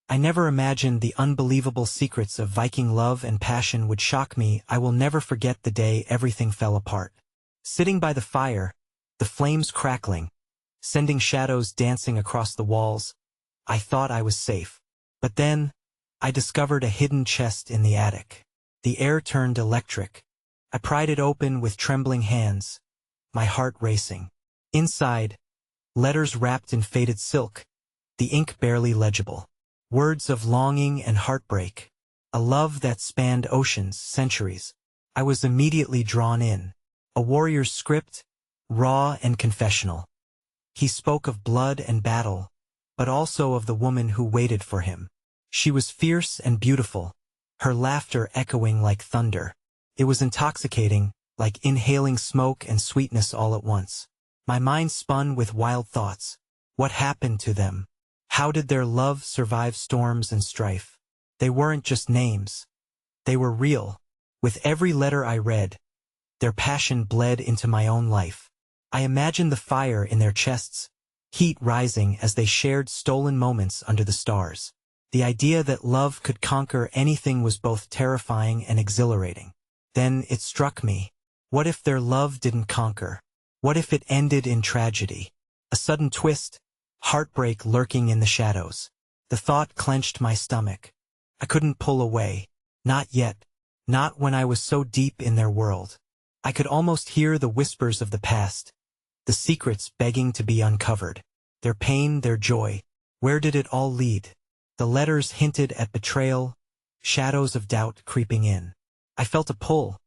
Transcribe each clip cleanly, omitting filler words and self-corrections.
I never imagined the unbelievable secrets of Viking love and passion would shock me. I will never forget the day everything fell apart. Sitting by the fire, the flames crackling, sending shadows dancing across the walls, I thought I was safe. But then, I discovered a hidden chest in the attic. The air turned electric. I pried it open with trembling hands, my heart racing. Inside, letters wrapped in faded silk, the ink barely legible. Words of longing and heartbreak. A love that spanned oceans, centuries. I was immediately drawn in. A warrior's script, raw and confessional. He spoke of blood and battle, but also of the woman who waited for him. She was fierce and beautiful, her laughter echoing like thunder. It was intoxicating, like inhaling smoke and sweetness all at once. My mind spun with wild thoughts. What happened to them? How did their love survive storms and strife? They weren't just names. They were real. With every letter I read, their passion bled into my own life. I imagined the fire in their chests, heat rising as they shared stolen moments under the stars. The idea that love could conquer anything was both terrifying and exhilarating. Then it struck me. What if their love didn't conquer? What if it ended in tragedy? A sudden twist, heartbreak lurking in the shadows. The thought clenched my stomach. I couldn't pull away. Not yet. Not when I was so deep in their world. I could almost hear the whispers of the past, the secrets begging to be uncovered. Their pain, their joy. Where did it all lead? The letters hinted at betrayal, shadows of doubt creeping in. I felt a pull,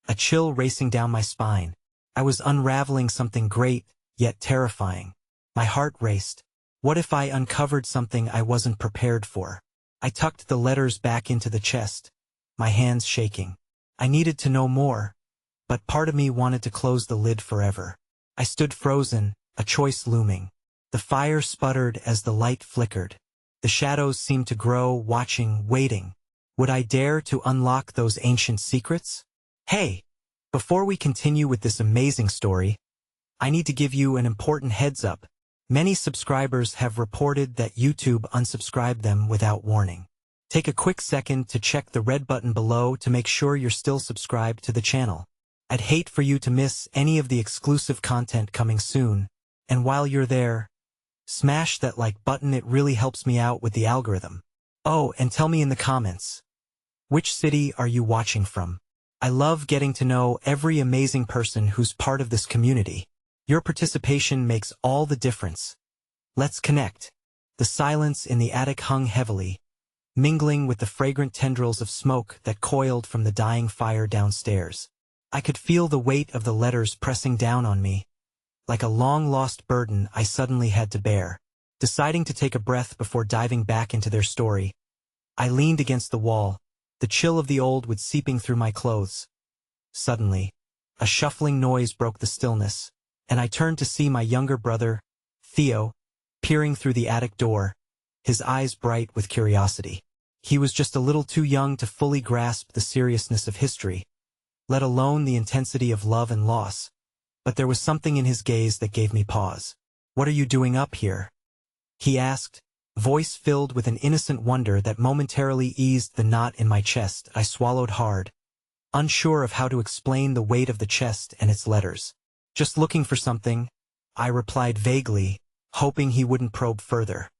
a chill racing down my spine. I was unraveling something great, yet terrifying. My heart raced. What if I uncovered something I wasn't prepared for? I tucked the letters back into the chest, my hands shaking. I needed to know more, but part of me wanted to close the lid forever. I stood frozen, a choice looming. The fire sputtered as the light flickered. The shadows seemed to grow, watching, waiting. Would I dare to unlock those ancient secrets? Hey! Before we continue with this amazing story, I need to give you an important heads up. Many subscribers have reported that YouTube unsubscribed them without warning. Take a quick second to check the red button below to make sure you're still subscribed to the channel. I'd hate for you to miss any of the exclusive content coming soon, and while you're there, smash that like button. It really helps me out with the algorithm. Oh, and tell me in the comments, which city are you watching from? I love getting to know every amazing person who's part of this community. Your participation makes all the difference. Let's connect. The silence in the attic hung heavily, mingling with the fragrant tendrils of smoke that coiled from the dying fire downstairs. I could feel the weight of the letters pressing down on me. Like a long-lost burden I suddenly had to bear. Deciding to take a breath before diving back into their story, I leaned against the wall, the chill of the old wood seeping through my clothes. Suddenly, a shuffling noise broke the stillness, and I turned to see my younger brother, Theo, peering through the attic door, his eyes bright with curiosity. He was just a little too young to fully grasp the seriousness of history, let alone the intensity of love and loss. But there was something in his gaze that gave me pause. "What are you doing up here?" he asked, voice filled with an innocent wonder that momentarily eased the knot in my chest. I swallowed hard, unsure of how to explain the weight of the chest and its letters. "Just looking for something," I replied vaguely, hoping he wouldn't probe further.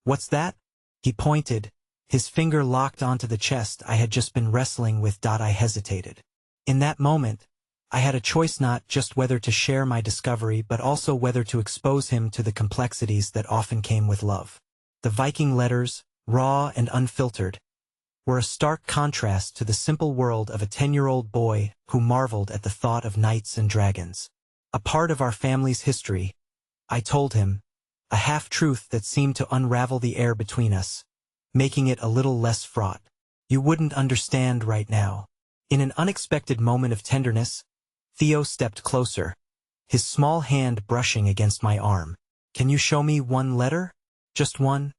"What's that?" He pointed, his finger locked onto the chest I had just been wrestling with. I hesitated. In that moment, I had a choice, not just whether to share my discovery but also whether to expose him to the complexities that often came with love. The Viking letters, raw and unfiltered, were a stark contrast to the simple world of a 10-year-old boy who marveled at the thought of knights and dragons. A part of our family's history, I told him, a half-truth that seemed to unravel the air between us, making it a little less fraught. "You wouldn't understand right now." In an unexpected moment of tenderness, Theo stepped closer, his small hand brushing against my arm. "Can you show me one letter? Just one?"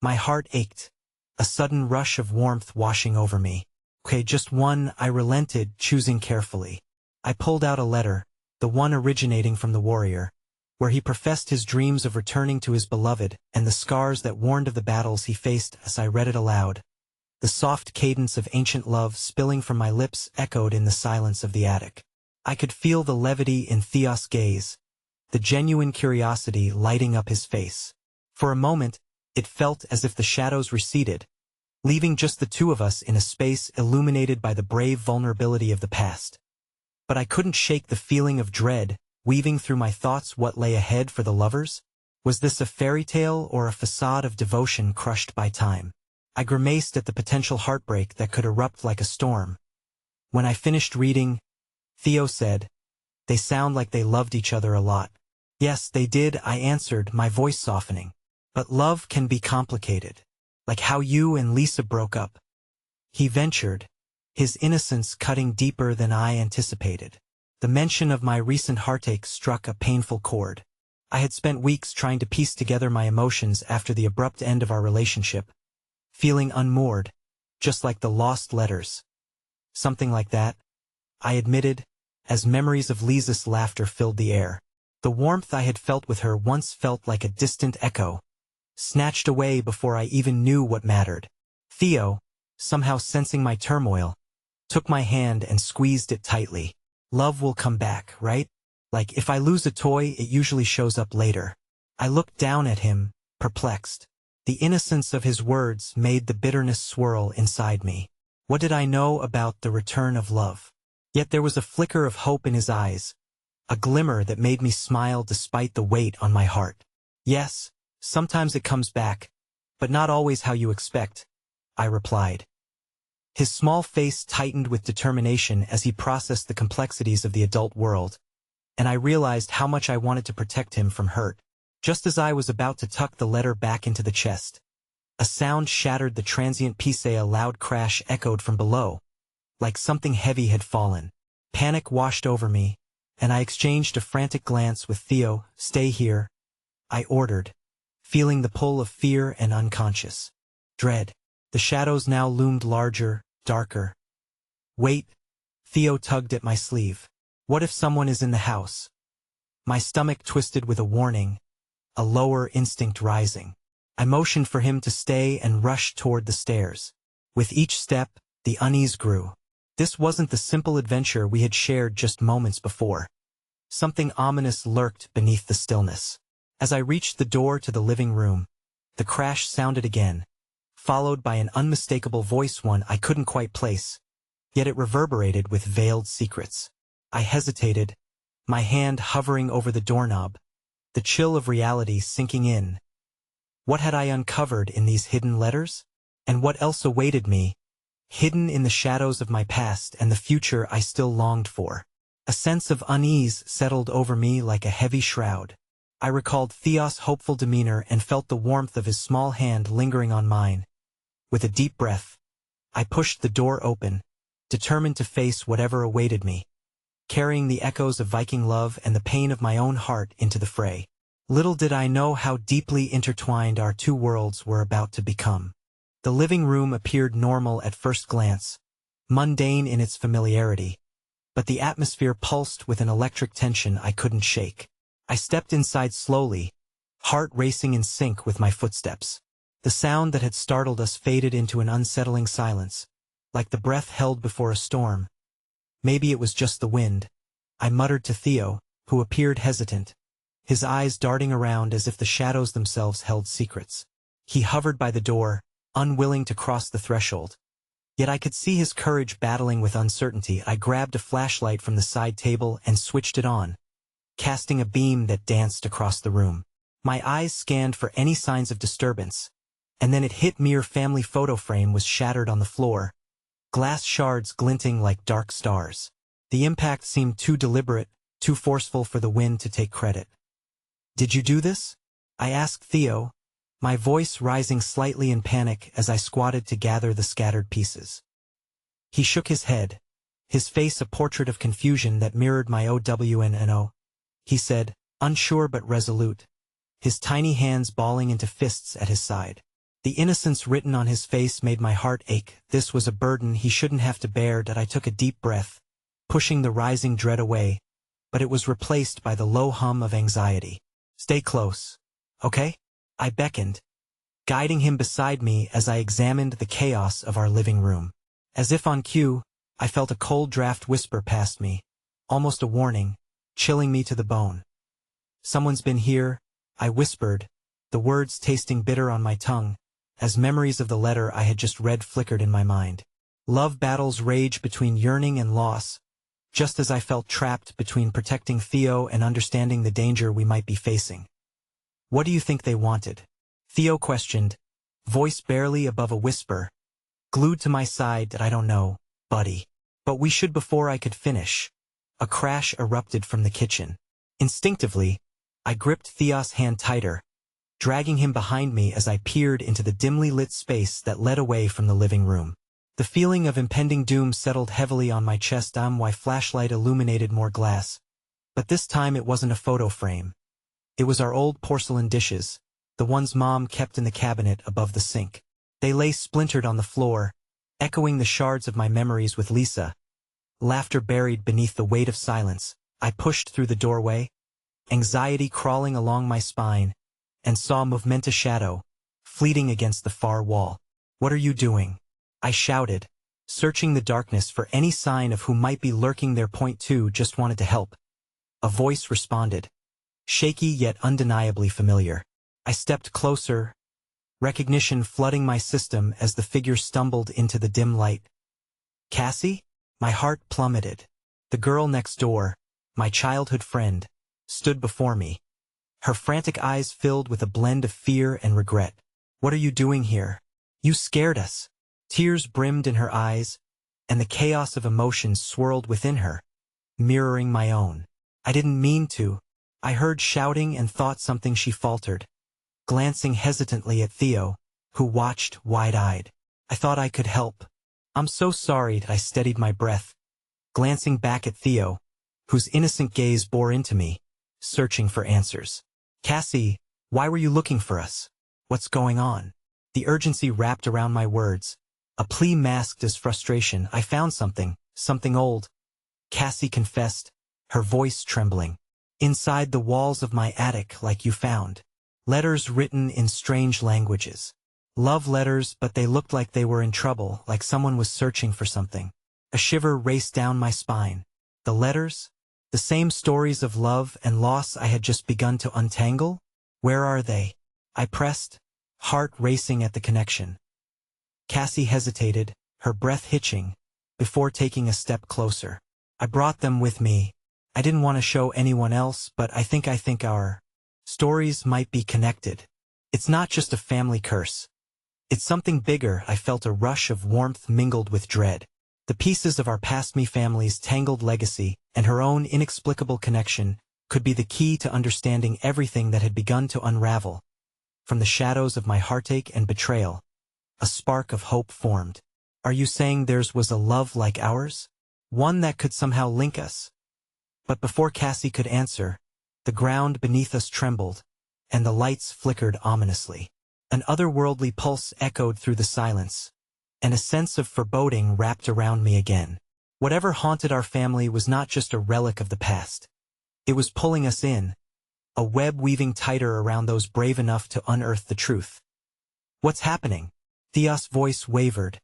My heart ached, a sudden rush of warmth washing over me. "Okay, just one," I relented, choosing carefully. I pulled out a letter, the one originating from the warrior, where he professed his dreams of returning to his beloved, and the scars that warned of the battles he faced. As I read it aloud, the soft cadence of ancient love spilling from my lips echoed in the silence of the attic. I could feel the levity in Theos' gaze, the genuine curiosity lighting up his face. For a moment, it felt as if the shadows receded, leaving just the two of us in a space illuminated by the brave vulnerability of the past. But I couldn't shake the feeling of dread weaving through my thoughts. What lay ahead for the lovers? Was this a fairy tale or a facade of devotion crushed by time? I grimaced at the potential heartbreak that could erupt like a storm. When I finished reading, Theo said, "They sound like they loved each other a lot." "Yes, they did," I answered, my voice softening. "But love can be complicated. Like how you and Lisa broke up." He ventured, his innocence cutting deeper than I anticipated. The mention of my recent heartache struck a painful chord. I had spent weeks trying to piece together my emotions after the abrupt end of our relationship, feeling unmoored, just like the lost letters. "Something like that," I admitted, as memories of Lisa's laughter filled the air. The warmth I had felt with her once felt like a distant echo, snatched away before I even knew what mattered. Theo, somehow sensing my turmoil, took my hand and squeezed it tightly. "Love will come back, right? Like if I lose a toy, it usually shows up later." I looked down at him, perplexed. The innocence of his words made the bitterness swirl inside me. What did I know about the return of love? Yet there was a flicker of hope in his eyes, a glimmer that made me smile despite the weight on my heart. "Yes, sometimes it comes back, but not always how you expect," I replied. His small face tightened with determination as he processed the complexities of the adult world, and I realized how much I wanted to protect him from hurt. Just as I was about to tuck the letter back into the chest, a sound shattered the transient peace. A loud crash echoed from below, like something heavy had fallen. Panic washed over me, and I exchanged a frantic glance with Theo. "Stay here," I ordered, feeling the pull of fear and unconscious dread. The shadows now loomed larger, darker. "Wait," Theo tugged at my sleeve. "What if someone is in the house?" My stomach twisted with a warning, a lower instinct rising. I motioned for him to stay and rushed toward the stairs. With each step, the unease grew. This wasn't the simple adventure we had shared just moments before. Something ominous lurked beneath the stillness. As I reached the door to the living room, the crash sounded again, followed by an unmistakable voice, one I couldn't quite place, yet it reverberated with veiled secrets. I hesitated, my hand hovering over the doorknob, the chill of reality sinking in. What had I uncovered in these hidden letters? And what else awaited me, hidden in the shadows of my past and the future I still longed for? A sense of unease settled over me like a heavy shroud. I recalled Theos' hopeful demeanor and felt the warmth of his small hand lingering on mine. With a deep breath, I pushed the door open, determined to face whatever awaited me, carrying the echoes of Viking love and the pain of my own heart into the fray. Little did I know how deeply intertwined our two worlds were about to become. The living room appeared normal at first glance, mundane in its familiarity, but the atmosphere pulsed with an electric tension I couldn't shake. I stepped inside slowly, heart racing in sync with my footsteps. The sound that had startled us faded into an unsettling silence, like the breath held before a storm. "Maybe it was just the wind," I muttered to Theo, who appeared hesitant, his eyes darting around as if the shadows themselves held secrets. He hovered by the door, unwilling to cross the threshold. Yet I could see his courage battling with uncertainty. I grabbed a flashlight from the side table and switched it on, casting a beam that danced across the room. My eyes scanned for any signs of disturbance, and then it hit me. Our family photo frame was shattered on the floor, glass shards glinting like dark stars. The impact seemed too deliberate, too forceful for the wind to take credit. "Did you do this?" I asked Theo, my voice rising slightly in panic as I squatted to gather the scattered pieces. He shook his head, his face a portrait of confusion that mirrored my OWNNO. He said, unsure but resolute, his tiny hands balling into fists at his side. The innocence written on his face made my heart ache. This was a burden he shouldn't have to bear. That I took a deep breath, pushing the rising dread away, but it was replaced by the low hum of anxiety. Stay close. Okay? I beckoned, guiding him beside me as I examined the chaos of our living room. As if on cue, I felt a cold draft whisper past me, almost a warning, chilling me to the bone. Someone's been here, I whispered, the words tasting bitter on my tongue, as memories of the letter I had just read flickered in my mind. Love battles rage between yearning and loss, just as I felt trapped between protecting Theo and understanding the danger we might be facing. What do you think they wanted? Theo questioned, voice barely above a whisper. Glued to my side, I don't know, buddy. But we should before I could finish. A crash erupted from the kitchen. Instinctively, I gripped Theo's hand tighter, dragging him behind me as I peered into the dimly lit space that led away from the living room. The feeling of impending doom settled heavily on my chest. My flashlight illuminated more glass. But this time it wasn't a photo frame. It was our old porcelain dishes, the ones Mom kept in the cabinet above the sink. They lay splintered on the floor, echoing the shards of my memories with Lisa. Laughter buried beneath the weight of silence. I pushed through the doorway, anxiety crawling along my spine, and saw a momentous shadow, fleeting against the far wall. What are you doing? I shouted, searching the darkness for any sign of who might be lurking there. Point two, just wanted to help. A voice responded, shaky yet undeniably familiar. I stepped closer, recognition flooding my system as the figure stumbled into the dim light. Cassie? My heart plummeted. The girl next door, my childhood friend, stood before me. Her frantic eyes filled with a blend of fear and regret. What are you doing here? You scared us. Tears brimmed in her eyes, and the chaos of emotions swirled within her, mirroring my own. I didn't mean to. I heard shouting and thought something. She faltered, glancing hesitantly at Theo, who watched wide-eyed. I thought I could help. I'm so sorry. I steadied my breath, glancing back at Theo, whose innocent gaze bore into me, searching for answers. Cassie, why were you looking for us? What's going on? The urgency wrapped around my words, a plea masked as frustration. I found something old, Cassie confessed, her voice trembling. Inside the walls of my attic, like you found. Letters written in strange languages. Love letters, but they looked like they were in trouble, like someone was searching for something. A shiver raced down my spine. The letters? The same stories of love and loss I had just begun to untangle? Where are they? I pressed, heart racing at the connection. Cassie hesitated, her breath hitching, before taking a step closer. I brought them with me. I didn't want to show anyone else, but I think our stories might be connected. It's not just a family curse. It's something bigger. I felt a rush of warmth mingled with dread. The pieces of our past family's tangled legacy and her own inexplicable connection could be the key to understanding everything that had begun to unravel. From the shadows of my heartache and betrayal, a spark of hope formed. Are you saying theirs was a love like ours? One that could somehow link us? But before Cassie could answer, the ground beneath us trembled, and the lights flickered ominously. An otherworldly pulse echoed through the silence, and a sense of foreboding wrapped around me again. Whatever haunted our family was not just a relic of the past. It was pulling us in, a web weaving tighter around those brave enough to unearth the truth. What's happening? Theo's voice wavered,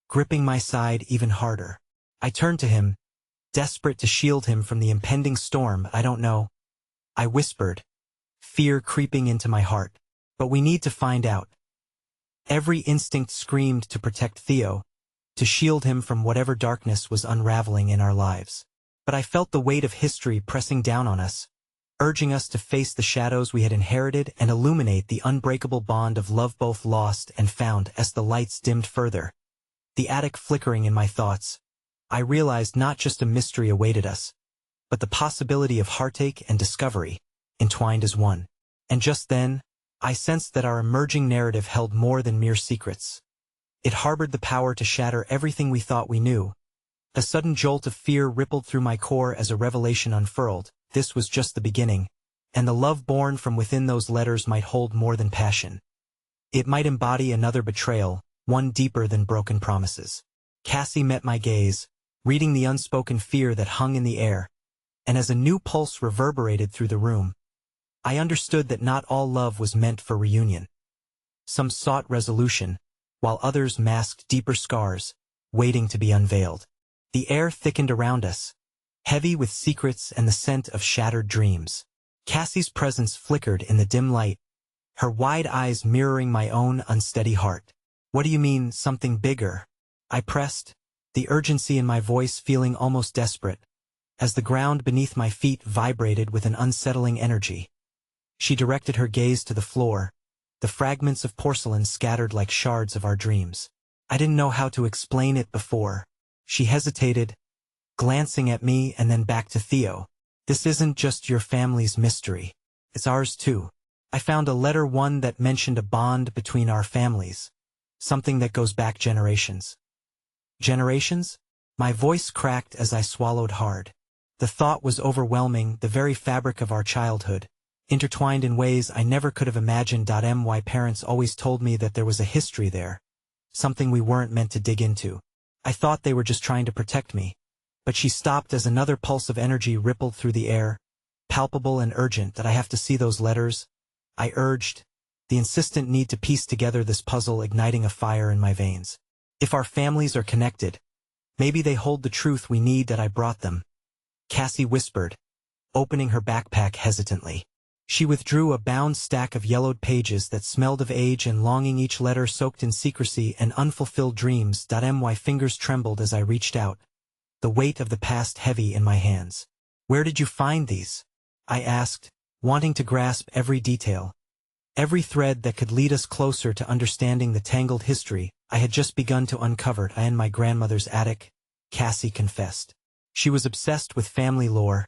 gripping my side even harder. I turned to him, desperate to shield him from the impending storm. I don't know, I whispered, fear creeping into my heart. But we need to find out. Every instinct screamed to protect Theo, to shield him from whatever darkness was unraveling in our lives. But I felt the weight of history pressing down on us, urging us to face the shadows we had inherited and illuminate the unbreakable bond of love both lost and found. As the lights dimmed further, the attic flickering in my thoughts, I realized not just a mystery awaited us, but the possibility of heartache and discovery, entwined as one. And just then, I sensed that our emerging narrative held more than mere secrets. It harbored the power to shatter everything we thought we knew. A sudden jolt of fear rippled through my core as a revelation unfurled. This was just the beginning, and the love born from within those letters might hold more than passion. It might embody another betrayal, one deeper than broken promises. Cassie met my gaze, reading the unspoken fear that hung in the air, and as a new pulse reverberated through the room, I understood that not all love was meant for reunion. Some sought resolution, while others masked deeper scars, waiting to be unveiled. The air thickened around us, heavy with secrets and the scent of shattered dreams. Cassie's presence flickered in the dim light, her wide eyes mirroring my own unsteady heart. "What do you mean, something bigger?" I pressed, the urgency in my voice feeling almost desperate, as the ground beneath my feet vibrated with an unsettling energy. She directed her gaze to the floor, the fragments of porcelain scattered like shards of our dreams. I didn't know how to explain it before. She hesitated, glancing at me and then back to Theo. "This isn't just your family's mystery. It's ours too. I found a letter, one that mentioned a bond between our families. Something that goes back generations." "Generations?" My voice cracked as I swallowed hard. The thought was overwhelming, the very fabric of our childhood, intertwined in ways I never could have imagined. My parents always told me that there was a history there, something we weren't meant to dig into. I thought they were just trying to protect me. But she stopped as another pulse of energy rippled through the air, palpable and urgent. "That I have to see those letters," I urged, the insistent need to piece together this puzzle igniting a fire in my veins. "If our families are connected, maybe they hold the truth we need." "That I brought them," Cassie whispered, opening her backpack hesitantly. She withdrew a bound stack of yellowed pages that smelled of age and longing, each letter soaked in secrecy and unfulfilled dreams. My fingers trembled as I reached out, the weight of the past heavy in my hands. "Where did you find these?" I asked, wanting to grasp every detail, every thread that could lead us closer to understanding the tangled history I had just begun to uncover. "In my grandmother's attic," Cassie confessed. "She was obsessed with family lore,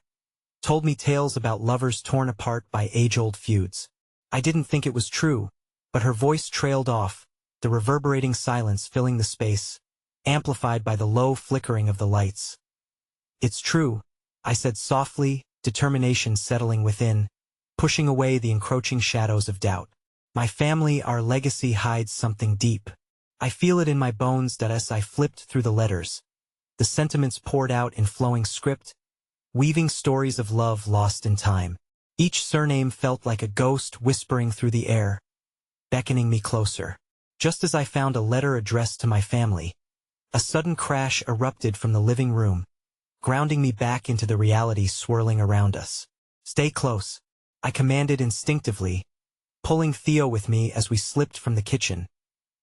told me tales about lovers torn apart by age-old feuds. I didn't think it was true, but her voice trailed off, the reverberating silence filling the space, amplified by the low flickering of the lights. "It's true," I said softly, determination settling within, pushing away the encroaching shadows of doubt. "My family, our legacy hides something deep. I feel it in my bones." As I flipped through the letters, the sentiments poured out in flowing script, weaving stories of love lost in time. Each surname felt like a ghost whispering through the air, beckoning me closer. Just as I found a letter addressed to my family, a sudden crash erupted from the living room, grounding me back into the reality swirling around us. "Stay close," I commanded instinctively, pulling Theo with me as we slipped from the kitchen,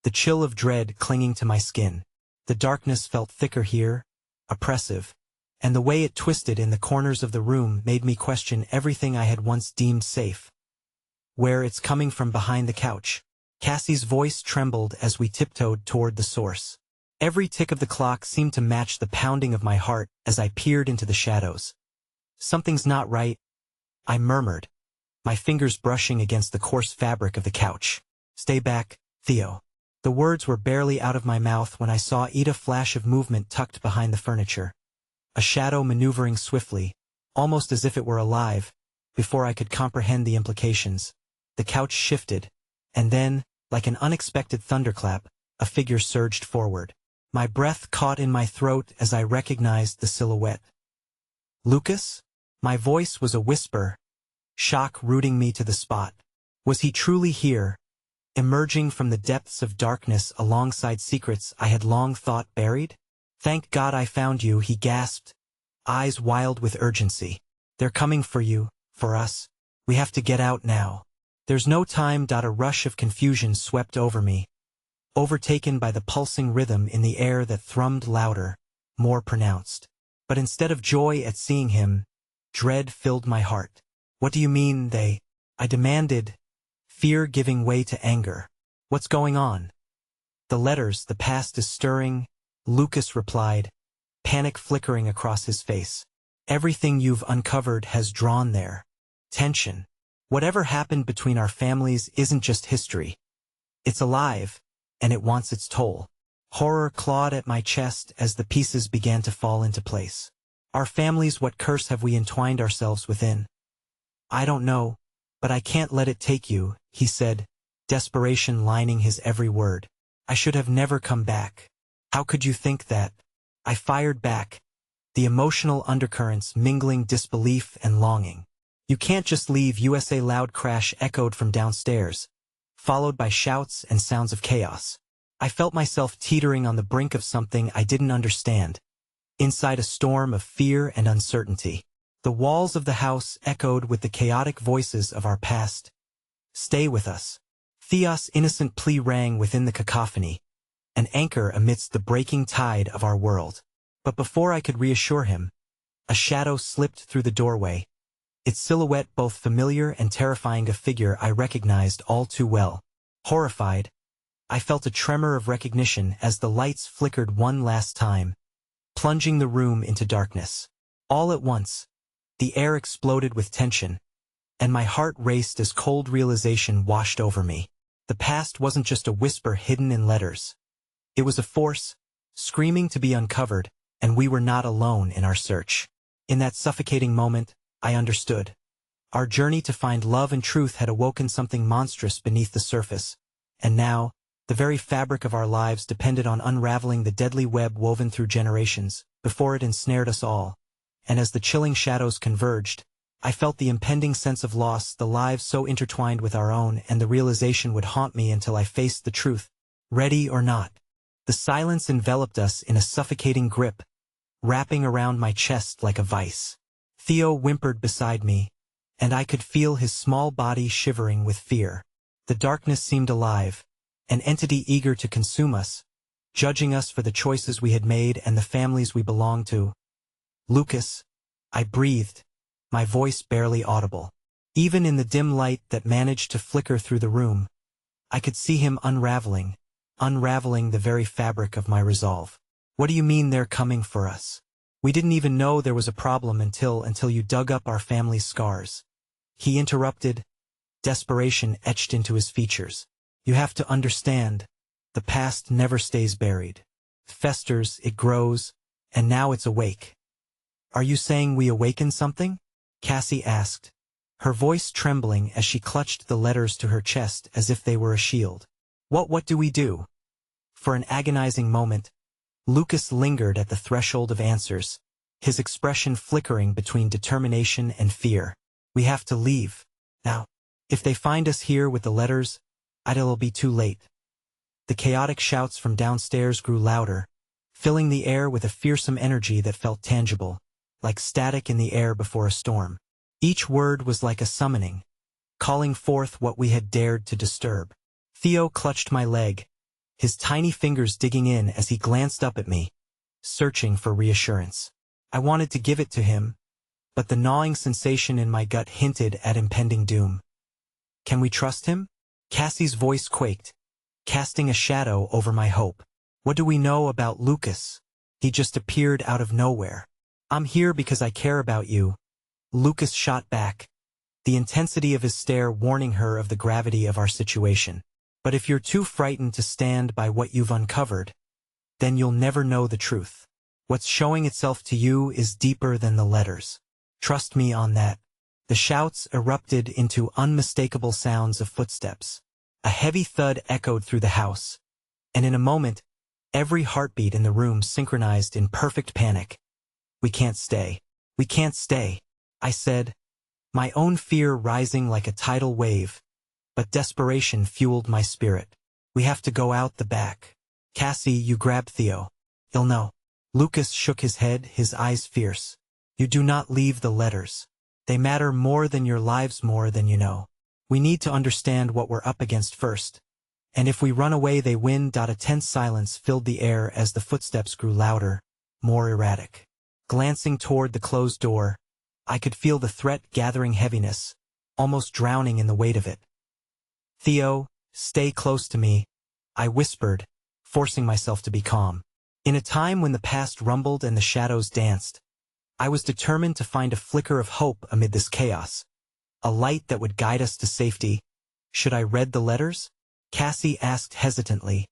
the chill of dread clinging to my skin. The darkness felt thicker here, oppressive, and the way it twisted in the corners of the room made me question everything I had once deemed safe. "Where it's coming from behind the couch." Cassie's voice trembled as we tiptoed toward the source. Every tick of the clock seemed to match the pounding of my heart as I peered into the shadows. "Something's not right," I murmured, my fingers brushing against the coarse fabric of the couch. "Stay back, Theo." The words were barely out of my mouth when I saw a flash of movement tucked behind the furniture. A shadow maneuvering swiftly, almost as if it were alive. Before I could comprehend the implications, the couch shifted, and then, like an unexpected thunderclap, a figure surged forward. My breath caught in my throat as I recognized the silhouette. "Lucas?" My voice was a whisper, shock rooting me to the spot. Was he truly here, emerging from the depths of darkness alongside secrets I had long thought buried? "Thank God I found you," he gasped, eyes wild with urgency. "They're coming for you, for us. We have to get out now. There's no time." A rush of confusion swept over me, overtaken by the pulsing rhythm in the air that thrummed louder, more pronounced. But instead of joy at seeing him, dread filled my heart. "What do you mean, they?" I demanded, fear giving way to anger. "What's going on?" "The letters, the past is stirring," Lucas replied, panic flickering across his face. "Everything you've uncovered has drawn there. Tension. Whatever happened between our families isn't just history. It's alive, and it wants its toll." Horror clawed at my chest as the pieces began to fall into place. "Our families, what curse have we entwined ourselves within?" "I don't know, but I can't let it take you," he said, desperation lining his every word. "I should have never come back." "How could you think that?" I fired back, the emotional undercurrents mingling disbelief and longing. "You can't just leave." USA loud crash echoed from downstairs, followed by shouts and sounds of chaos. I felt myself teetering on the brink of something I didn't understand, inside a storm of fear and uncertainty. The walls of the house echoed with the chaotic voices of our past. "Stay with us." Theos' innocent plea rang within the cacophony, an anchor amidst the breaking tide of our world. But before I could reassure him, a shadow slipped through the doorway, its silhouette both familiar and terrifying, a figure I recognized all too well. Horrified, I felt a tremor of recognition as the lights flickered one last time, plunging the room into darkness. All at once, the air exploded with tension, and my heart raced as cold realization washed over me. The past wasn't just a whisper hidden in letters. It was a force, screaming to be uncovered, and we were not alone in our search. In that suffocating moment, I understood. Our journey to find love and truth had awoken something monstrous beneath the surface, and now, the very fabric of our lives depended on unraveling the deadly web woven through generations, before it ensnared us all. And as the chilling shadows converged, I felt the impending sense of loss, the lives so intertwined with our own, and the realization would haunt me until I faced the truth, ready or not. The silence enveloped us in a suffocating grip, wrapping around my chest like a vice. Theo whimpered beside me, and I could feel his small body shivering with fear. The darkness seemed alive, an entity eager to consume us, judging us for the choices we had made and the families we belonged to. "Lucas," I breathed, my voice barely audible. Even in the dim light that managed to flicker through the room, I could see him unraveling the very fabric of my resolve. "What do you mean they're coming for us? We didn't even know there was a problem until you dug up our family's scars." He interrupted, desperation etched into his features. "You have to understand, the past never stays buried. It festers, it grows, and now it's awake." "Are you saying we awakened something?" Cassie asked, her voice trembling as she clutched the letters to her chest as if they were a shield. What do we do?" For an agonizing moment, Lucas lingered at the threshold of answers, his expression flickering between determination and fear. "We have to leave. Now. If they find us here with the letters, it'll be too late." The chaotic shouts from downstairs grew louder, filling the air with a fearsome energy that felt tangible, like static in the air before a storm. Each word was like a summoning, calling forth what we had dared to disturb. Theo clutched my leg, his tiny fingers digging in as he glanced up at me, searching for reassurance. I wanted to give it to him, but the gnawing sensation in my gut hinted at impending doom. "Can we trust him?" Cassie's voice quaked, casting a shadow over my hope. "What do we know about Lucas? He just appeared out of nowhere." "I'm here because I care about you," Lucas shot back, the intensity of his stare warning her of the gravity of our situation. "But if you're too frightened to stand by what you've uncovered, then you'll never know the truth. What's showing itself to you is deeper than the letters. Trust me on that." The shouts erupted into unmistakable sounds of footsteps. A heavy thud echoed through the house, and in a moment, every heartbeat in the room synchronized in perfect panic. "We can't stay. We can't stay," I said, my own fear rising like a tidal wave, but desperation fueled my spirit. "We have to go out the back." "Cassie," you grabbed Theo. "He'll know." Lucas shook his head, his eyes fierce. "You do not leave the letters. They matter more than your lives, more than you know. We need to understand what we're up against first. And if we run away, they win." A tense silence filled the air as the footsteps grew louder, more erratic. Glancing toward the closed door, I could feel the threat gathering heaviness, almost drowning in the weight of it. "Theo, stay close to me," I whispered, forcing myself to be calm. In a time when the past rumbled and the shadows danced, I was determined to find a flicker of hope amid this chaos, a light that would guide us to safety. "Should I read the letters?" Cassie asked hesitantly,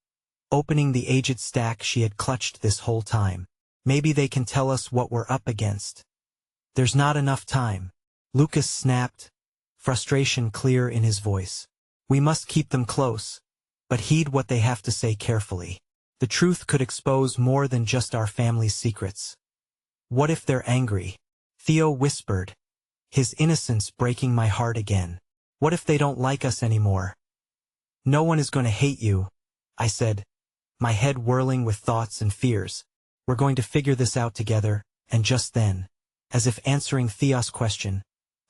opening the aged stack she had clutched this whole time. "Maybe they can tell us what we're up against." "There's not enough time," Lucas snapped, frustration clear in his voice. "We must keep them close, but heed what they have to say carefully. The truth could expose more than just our family's secrets." "What if they're angry?" Theo whispered, his innocence breaking my heart again. What if they don't like us anymore? No one is going to hate you, I said, my head whirling with thoughts and fears. We're going to figure this out together, and just then, as if answering Theo's question,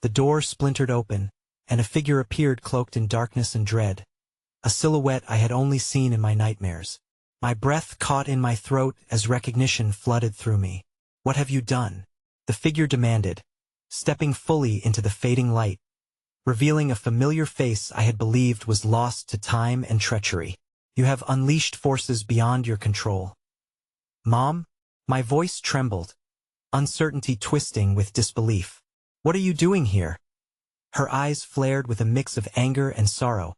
the door splintered open, and a figure appeared cloaked in darkness and dread. A silhouette I had only seen in my nightmares. My breath caught in my throat as recognition flooded through me. What have you done? The figure demanded, stepping fully into the fading light, revealing a familiar face I had believed was lost to time and treachery. You have unleashed forces beyond your control. Mom? My voice trembled, uncertainty twisting with disbelief. What are you doing here? Her eyes flared with a mix of anger and sorrow,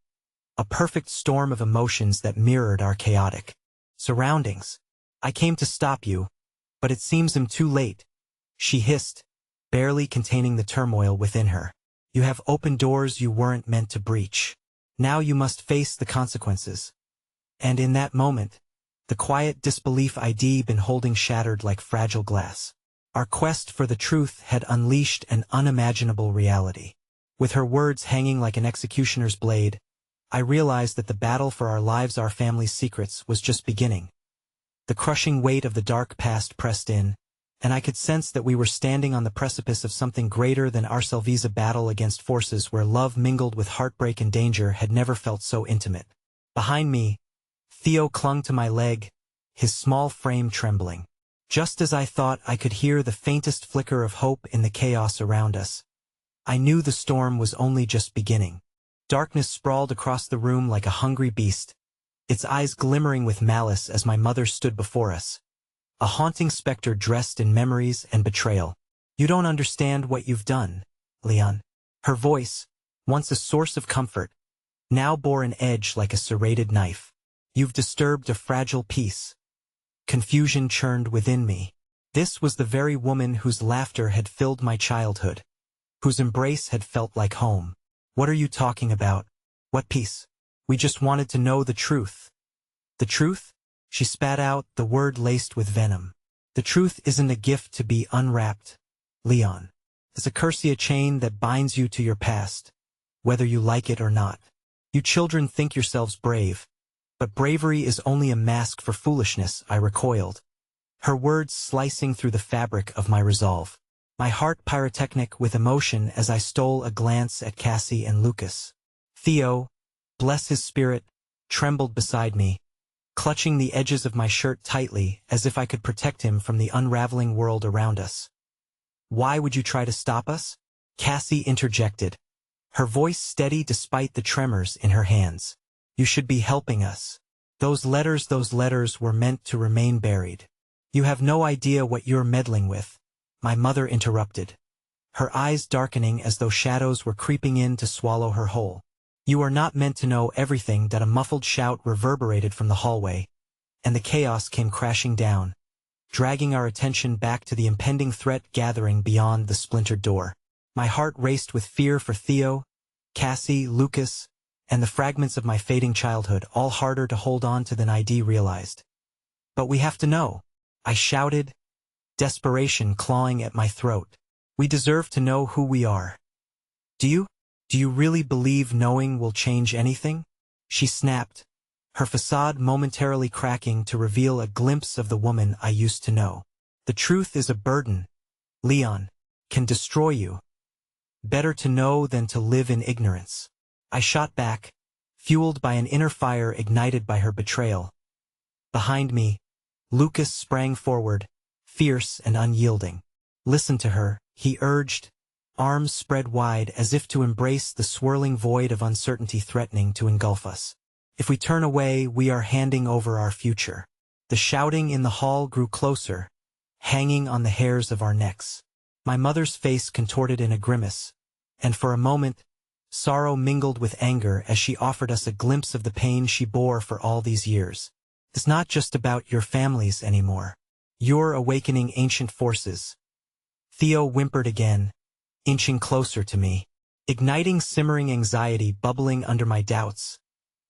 a perfect storm of emotions that mirrored our chaotic surroundings. I came to stop you, but it seems I'm too late, she hissed, barely containing the turmoil within her. You have opened doors you weren't meant to breach. Now you must face the consequences. And in that moment, the quiet disbelief I'd been holding shattered like fragile glass. Our quest for the truth had unleashed an unimaginable reality. With her words hanging like an executioner's blade, I realized that the battle for our lives, our family's secrets, was just beginning. The crushing weight of the dark past pressed in, and I could sense that we were standing on the precipice of something greater than ourselves. A battle against forces where love mingled with heartbreak and danger had never felt so intimate. Behind me, Theo clung to my leg, his small frame trembling. Just as I thought I could hear the faintest flicker of hope in the chaos around us, I knew the storm was only just beginning. Darkness sprawled across the room like a hungry beast, its eyes glimmering with malice as my mother stood before us. A haunting specter dressed in memories and betrayal. You don't understand what you've done, Leon. Her voice, once a source of comfort, now bore an edge like a serrated knife. You've disturbed a fragile peace. Confusion churned within me. This was the very woman whose laughter had filled my childhood, whose embrace had felt like home. What are you talking about? What peace? We just wanted to know the truth. The truth? She spat out, the word laced with venom. The truth isn't a gift to be unwrapped, Leon. It's a curse, a chain that binds you to your past, whether you like it or not. You children think yourselves brave, but bravery is only a mask for foolishness, I recoiled, her words slicing through the fabric of my resolve. My heart pyrotechnic with emotion as I stole a glance at Cassie and Lucas. Theo, bless his spirit, trembled beside me, clutching the edges of my shirt tightly as if I could protect him from the unraveling world around us. Why would you try to stop us? Cassie interjected, her voice steady despite the tremors in her hands. You should be helping us. Those letters were meant to remain buried. You have no idea what you're meddling with, my mother interrupted, her eyes darkening as though shadows were creeping in to swallow her whole. You are not meant to know everything. That a muffled shout reverberated from the hallway, and the chaos came crashing down, dragging our attention back to the impending threat gathering beyond the splintered door. My heart raced with fear for Theo, Cassie, Lucas, and the fragments of my fading childhood, all harder to hold on to than I'd realized. But we have to know, I shouted, desperation clawing at my throat. We deserve to know who we are. Do you really believe knowing will change anything? She snapped, her facade momentarily cracking to reveal a glimpse of the woman I used to know. The truth is a burden, Leon, can destroy you. Better to know than to live in ignorance. I shot back, fueled by an inner fire ignited by her betrayal. Behind me, Lucas sprang forward, fierce and unyielding. Listen to her, he urged, arms spread wide as if to embrace the swirling void of uncertainty threatening to engulf us. If we turn away, we are handing over our future. The shouting in the hall grew closer, hanging on the hairs of our necks. My mother's face contorted in a grimace, and for a moment, sorrow mingled with anger as she offered us a glimpse of the pain she bore for all these years. It's not just about your families anymore. You're awakening ancient forces. Theo whimpered again, inching closer to me, igniting simmering anxiety bubbling under my doubts.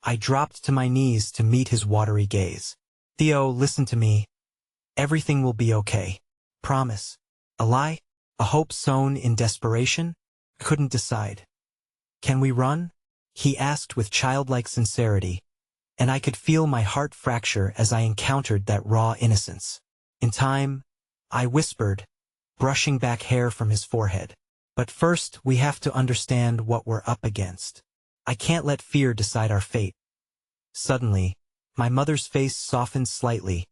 I dropped to my knees to meet his watery gaze. Theo, listen to me. Everything will be okay. Promise. A lie? A hope sown in desperation? Couldn't decide. Can we run? He asked with childlike sincerity, and I could feel my heart fracture as I encountered that raw innocence. In time, I whispered, brushing back hair from his forehead. But first, we have to understand what we're up against. I can't let fear decide our fate. Suddenly, my mother's face softened slightly,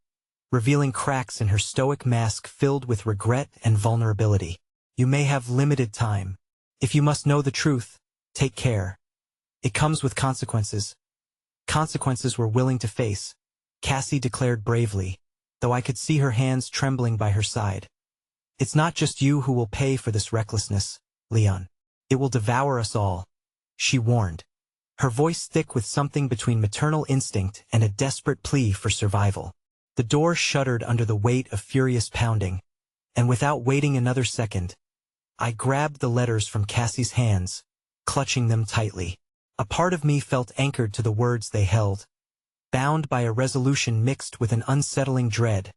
revealing cracks in her stoic mask filled with regret and vulnerability. You may have limited time. If you must know the truth, take care. It comes with consequences. Consequences we're willing to face, Cassie declared bravely, though I could see her hands trembling by her side. It's not just you who will pay for this recklessness, Leon. It will devour us all, she warned, her voice thick with something between maternal instinct and a desperate plea for survival. The door shuddered under the weight of furious pounding, and without waiting another second, I grabbed the letters from Cassie's hands, clutching them tightly. A part of me felt anchored to the words they held, bound by a resolution mixed with an unsettling dread.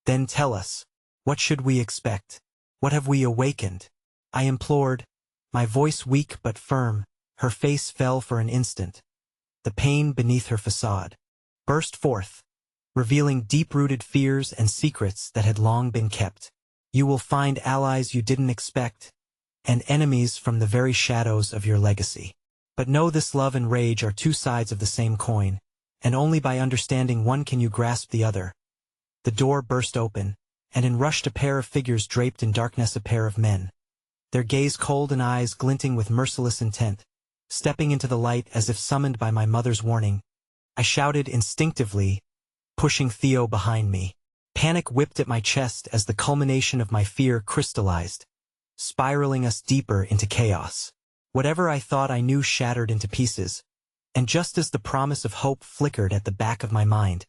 Then tell us, what should we expect? What have we awakened? I implored, my voice weak but firm. Her face fell for an instant. The pain beneath her facade burst forth, revealing deep-rooted fears and secrets that had long been kept. You will find allies you didn't expect, and enemies from the very shadows of your legacy. But know this: love and rage are two sides of the same coin, and only by understanding one can you grasp the other. The door burst open, and in rushed a pair of figures draped in darkness, a pair of men, their gaze cold and eyes glinting with merciless intent. Stepping into the light as if summoned by my mother's warning, I shouted instinctively, pushing Theo behind me. Panic whipped at my chest as the culmination of my fear crystallized, spiraling us deeper into chaos. Whatever I thought I knew shattered into pieces, and just as the promise of hope flickered at the back of my mind,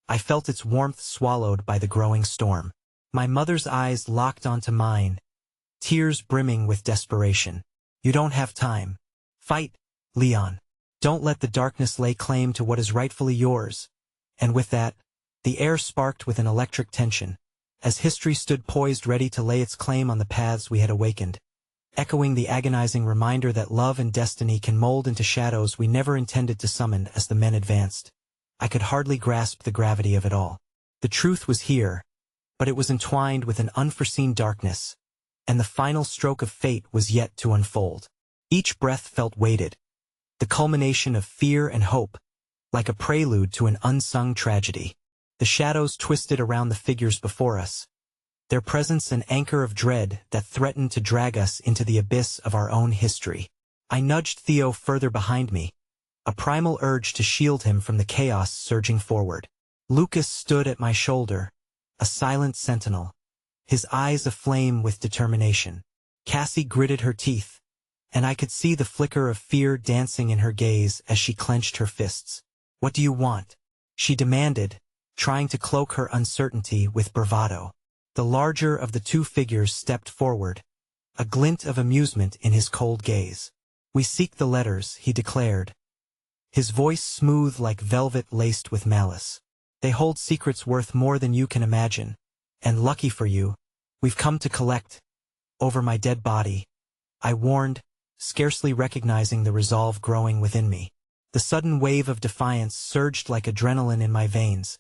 I felt its warmth swallowed by the growing storm. My mother's eyes locked onto mine, tears brimming with desperation. You don't have time. Fight, Leon. Don't let the darkness lay claim to what is rightfully yours. And with that, the air sparked with an electric tension, as history stood poised ready to lay its claim on the paths we had awakened, echoing the agonizing reminder that love and destiny can mold into shadows we never intended to summon. As the men advanced, I could hardly grasp the gravity of it all. The truth was here, but it was entwined with an unforeseen darkness, and the final stroke of fate was yet to unfold. Each breath felt weighted, the culmination of fear and hope, like a prelude to an unsung tragedy. The shadows twisted around the figures before us, their presence an anchor of dread that threatened to drag us into the abyss of our own history. I nudged Theo further behind me, a primal urge to shield him from the chaos surging forward. Lucas stood at my shoulder, a silent sentinel, his eyes aflame with determination. Cassie gritted her teeth, and I could see the flicker of fear dancing in her gaze as she clenched her fists. What do you want? She demanded, trying to cloak her uncertainty with bravado. The larger of the two figures stepped forward, a glint of amusement in his cold gaze. We seek the letters, he declared, his voice smooth like velvet laced with malice. They hold secrets worth more than you can imagine, and lucky for you, we've come to collect. Over my dead body, I warned, scarcely recognizing the resolve growing within me. The sudden wave of defiance surged like adrenaline in my veins,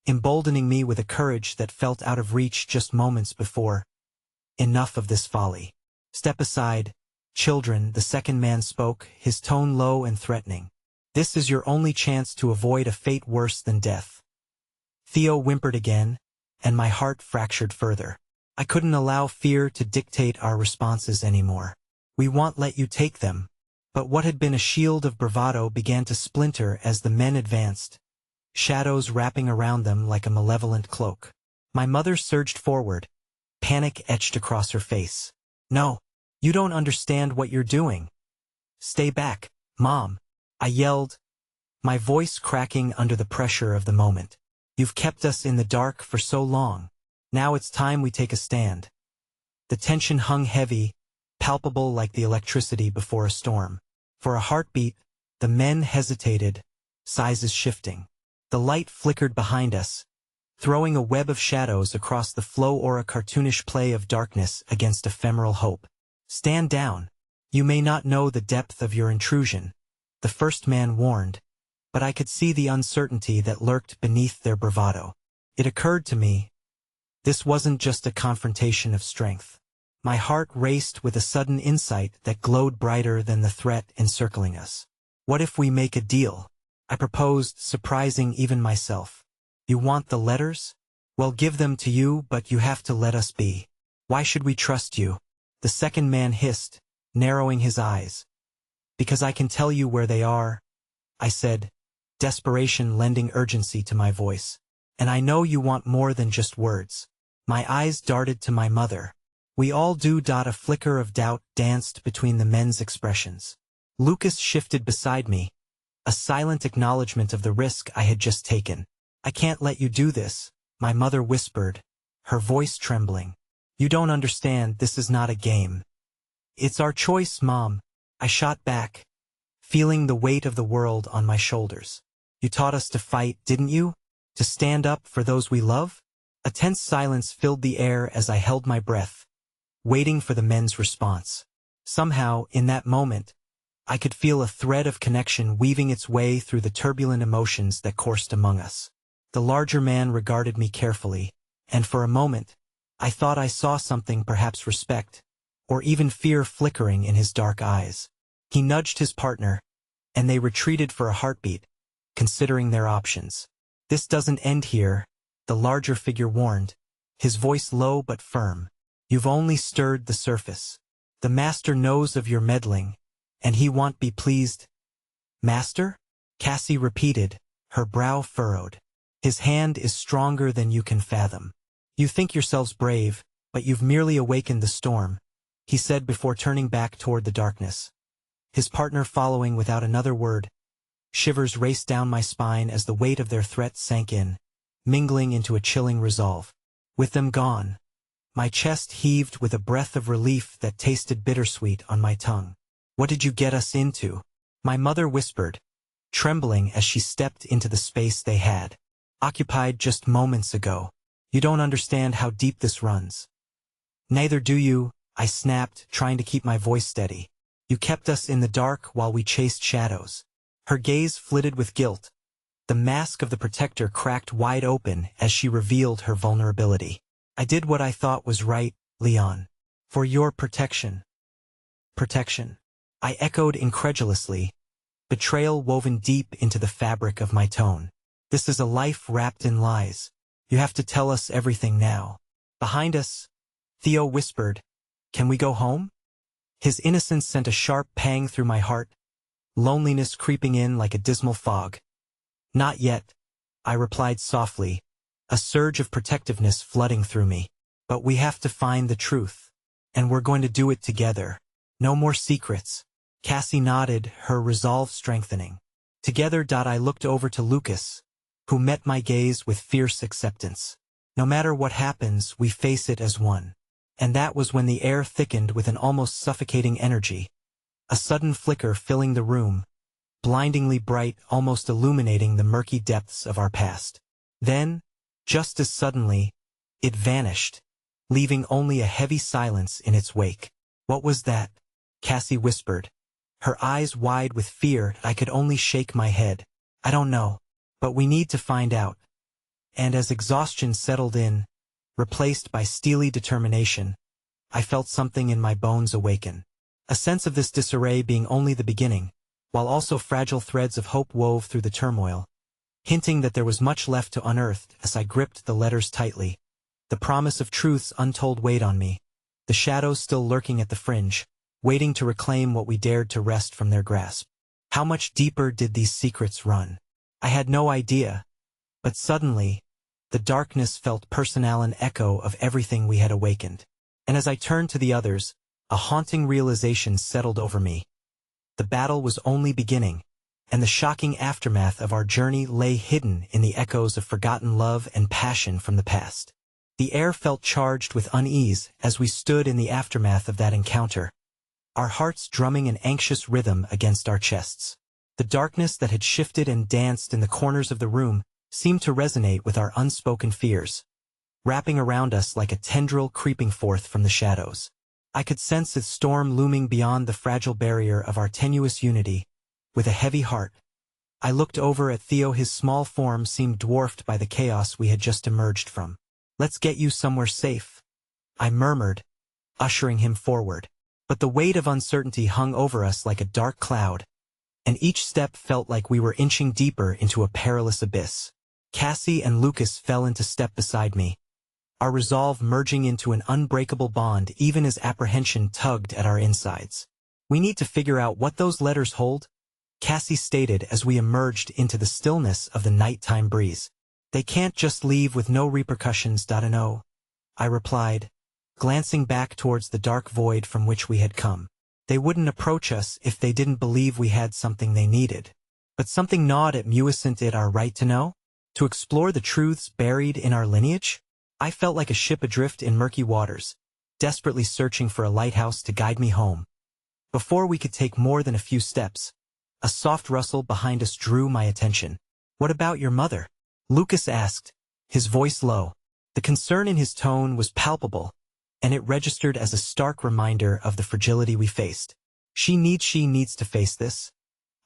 emboldening me with a courage that felt out of reach just moments before. Enough of this folly. Step aside, children, the second man spoke, his tone low and threatening. This is your only chance to avoid a fate worse than death. Theo whimpered again, and my heart fractured further. I couldn't allow fear to dictate our responses anymore. We won't let you take them. But what had been a shield of bravado began to splinter as the men advanced, shadows wrapping around them like a malevolent cloak. My mother surged forward, panic etched across her face. No, you don't understand what you're doing. Stay back, Mom, I yelled, my voice cracking under the pressure of the moment. You've kept us in the dark for so long. Now it's time we take a stand. The tension hung heavy, palpable like the electricity before a storm. For a heartbeat, the men hesitated, sizes shifting. The light flickered behind us, throwing a web of shadows across the flow or a cartoonish play of darkness against ephemeral hope. Stand down. You may not know the depth of your intrusion, the first man warned, but I could see the uncertainty that lurked beneath their bravado. It occurred to me, this wasn't just a confrontation of strength. My heart raced with a sudden insight that glowed brighter than the threat encircling us. What if we make a deal? I proposed, surprising even myself. You want the letters? Well, give them to you, but you have to let us be. Why should we trust you? The second man hissed, narrowing his eyes. Because I can tell you where they are, I said, desperation lending urgency to my voice. And I know you want more than just words. My eyes darted to my mother. We all do. A flicker of doubt danced between the men's expressions. Lucas shifted beside me, a silent acknowledgement of the risk I had just taken. I can't let you do this, my mother whispered, her voice trembling. You don't understand, this is not a game. It's our choice, Mom, I shot back, feeling the weight of the world on my shoulders. You taught us to fight, didn't you? To stand up for those we love? A tense silence filled the air as I held my breath, waiting for the men's response. Somehow, in that moment, I could feel a thread of connection weaving its way through the turbulent emotions that coursed among us. The larger man regarded me carefully, and for a moment, I thought I saw something, perhaps respect, or even fear flickering in his dark eyes. He nudged his partner, and they retreated for a heartbeat, considering their options. This doesn't end here, the larger figure warned, his voice low but firm. You've only stirred the surface. The master knows of your meddling, and he won't be pleased. Master? Cassie repeated, her brow furrowed. His hand is stronger than you can fathom. You think yourselves brave, but you've merely awakened the storm, he said before turning back toward the darkness. His partner following without another word. Shivers raced down my spine as the weight of their threat sank in, mingling into a chilling resolve. With them gone, my chest heaved with a breath of relief that tasted bittersweet on my tongue. What did you get us into? My mother whispered, trembling as she stepped into the space they had occupied just moments ago. You don't understand how deep this runs. Neither do you, I snapped, trying to keep my voice steady. You kept us in the dark while we chased shadows. Her gaze flitted with guilt. The mask of the protector cracked wide open as she revealed her vulnerability. I did what I thought was right, Leon. For your protection. Protection. I echoed incredulously, betrayal woven deep into the fabric of my tone. This is a life wrapped in lies. You have to tell us everything now. Behind us, Theo whispered, can we go home? His innocence sent a sharp pang through my heart, loneliness creeping in like a dismal fog. Not yet, I replied softly, a surge of protectiveness flooding through me. But we have to find the truth. And we're going to do it together. No more secrets. Cassie nodded, her resolve strengthening. Together. I looked over to Lucas, who met my gaze with fierce acceptance. No matter what happens, we face it as one. And that was when the air thickened with an almost suffocating energy. A sudden flicker filling the room, blindingly bright, almost illuminating the murky depths of our past. Then, just as suddenly, it vanished, leaving only a heavy silence in its wake. What was that? Cassie whispered, her eyes wide with fear. I could only shake my head. I don't know. But we need to find out. And as exhaustion settled in, replaced by steely determination, I felt something in my bones awaken. A sense of this disarray being only the beginning, while also fragile threads of hope wove through the turmoil, hinting that there was much left to unearth. As I gripped the letters tightly, the promise of truth's untold weighed on me, the shadows still lurking at the fringe, waiting to reclaim what we dared to wrest from their grasp. How much deeper did these secrets run? I had no idea, but suddenly, the darkness felt personal, an echo of everything we had awakened. And as I turned to the others, a haunting realization settled over me. The battle was only beginning, and the shocking aftermath of our journey lay hidden in the echoes of forgotten love and passion from the past. The air felt charged with unease as we stood in the aftermath of that encounter, our hearts drumming an anxious rhythm against our chests. The darkness that had shifted and danced in the corners of the room seemed to resonate with our unspoken fears, wrapping around us like a tendril creeping forth from the shadows. I could sense its storm looming beyond the fragile barrier of our tenuous unity. With a heavy heart, I looked over at Theo. His small form seemed dwarfed by the chaos we had just emerged from. "Let's get you somewhere safe," I murmured, ushering him forward. But the weight of uncertainty hung over us like a dark cloud, and each step felt like we were inching deeper into a perilous abyss. Cassie and Lucas fell into step beside me, our resolve merging into an unbreakable bond even as apprehension tugged at our insides. "We need to figure out what those letters hold," Cassie stated as we emerged into the stillness of the nighttime breeze. "They can't just leave with no repercussions, no," I replied, glancing back towards the dark void from which we had come. "They wouldn't approach us if they didn't believe we had something they needed." But something gnawed at me. Wasn't it our right to know? To explore the truths buried in our lineage? I felt like a ship adrift in murky waters, desperately searching for a lighthouse to guide me home. Before we could take more than a few steps, a soft rustle behind us drew my attention. "What about your mother?" Lucas asked, his voice low. The concern in his tone was palpable, and it registered as a stark reminder of the fragility we faced. She needs to face this,"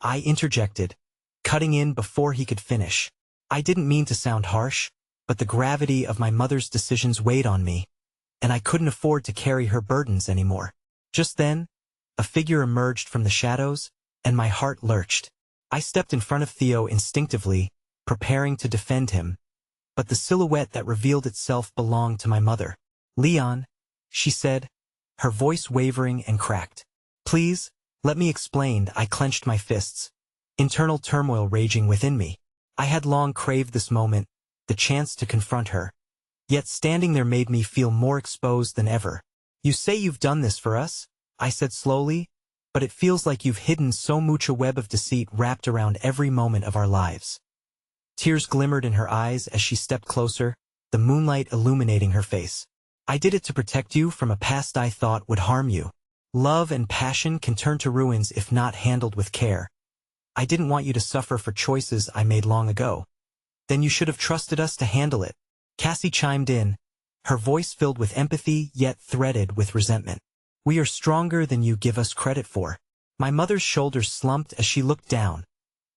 I interjected, cutting in before he could finish. I didn't mean to sound harsh, but the gravity of my mother's decisions weighed on me, and I couldn't afford to carry her burdens anymore. Just then, a figure emerged from the shadows, and my heart lurched. I stepped in front of Theo instinctively, preparing to defend him, but the silhouette that revealed itself belonged to my mother. "Leon," she said, her voice wavering and cracked. "Please, let me explain." I clenched my fists, internal turmoil raging within me. I had long craved this moment, the chance to confront her. Yet standing there made me feel more exposed than ever. "You say you've done this for us," I said slowly, "but it feels like you've hidden so much, a web of deceit wrapped around every moment of our lives." Tears glimmered in her eyes as she stepped closer, the moonlight illuminating her face. "I did it to protect you from a past I thought would harm you. Love and passion can turn to ruins if not handled with care. I didn't want you to suffer for choices I made long ago." "Then you should have trusted us to handle it," Cassie chimed in, her voice filled with empathy yet threaded with resentment. "We are stronger than you give us credit for." My mother's shoulders slumped as she looked down,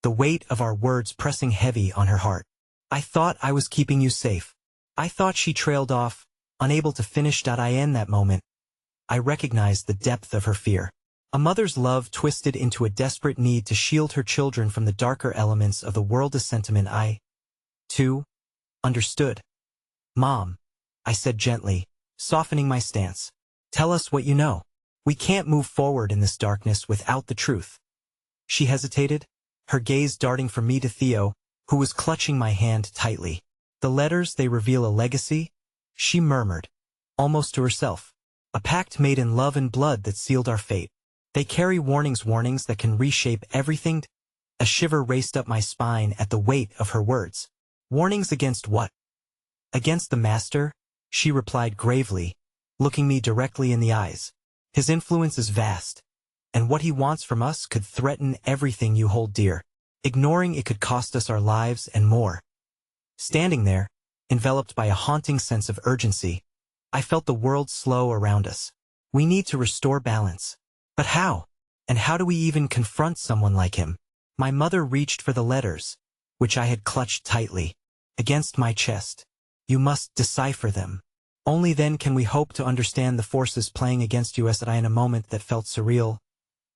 the weight of our words pressing heavy on her heart. "I thought I was keeping you safe." I thought she trailed off, unable to finish. In that moment, I recognized the depth of her fear. A mother's love twisted into a desperate need to shield her children from the darker elements of the world. A sentiment I, too, understood. "Mom," I said gently, softening my stance, "tell us what you know. We can't move forward in this darkness without the truth." She hesitated, her gaze darting from me to Theo, who was clutching my hand tightly. "The letters, they reveal a legacy," she murmured, almost to herself. "A pact made in love and blood that sealed our fate. They carry warnings that can reshape everything." A shiver raced up my spine at the weight of her words. "Warnings against what?" "Against the Master," she replied gravely, looking me directly in the eyes. "His influence is vast, and what he wants from us could threaten everything you hold dear. Ignoring it could cost us our lives and more." Standing there, enveloped by a haunting sense of urgency, I felt the world slow around us. "We need to restore balance. But how? And how do we even confront someone like him?" My mother reached for the letters, which I had clutched tightly, against my chest. "You must decipher them. Only then can we hope to understand the forces playing against you." In a moment that felt surreal,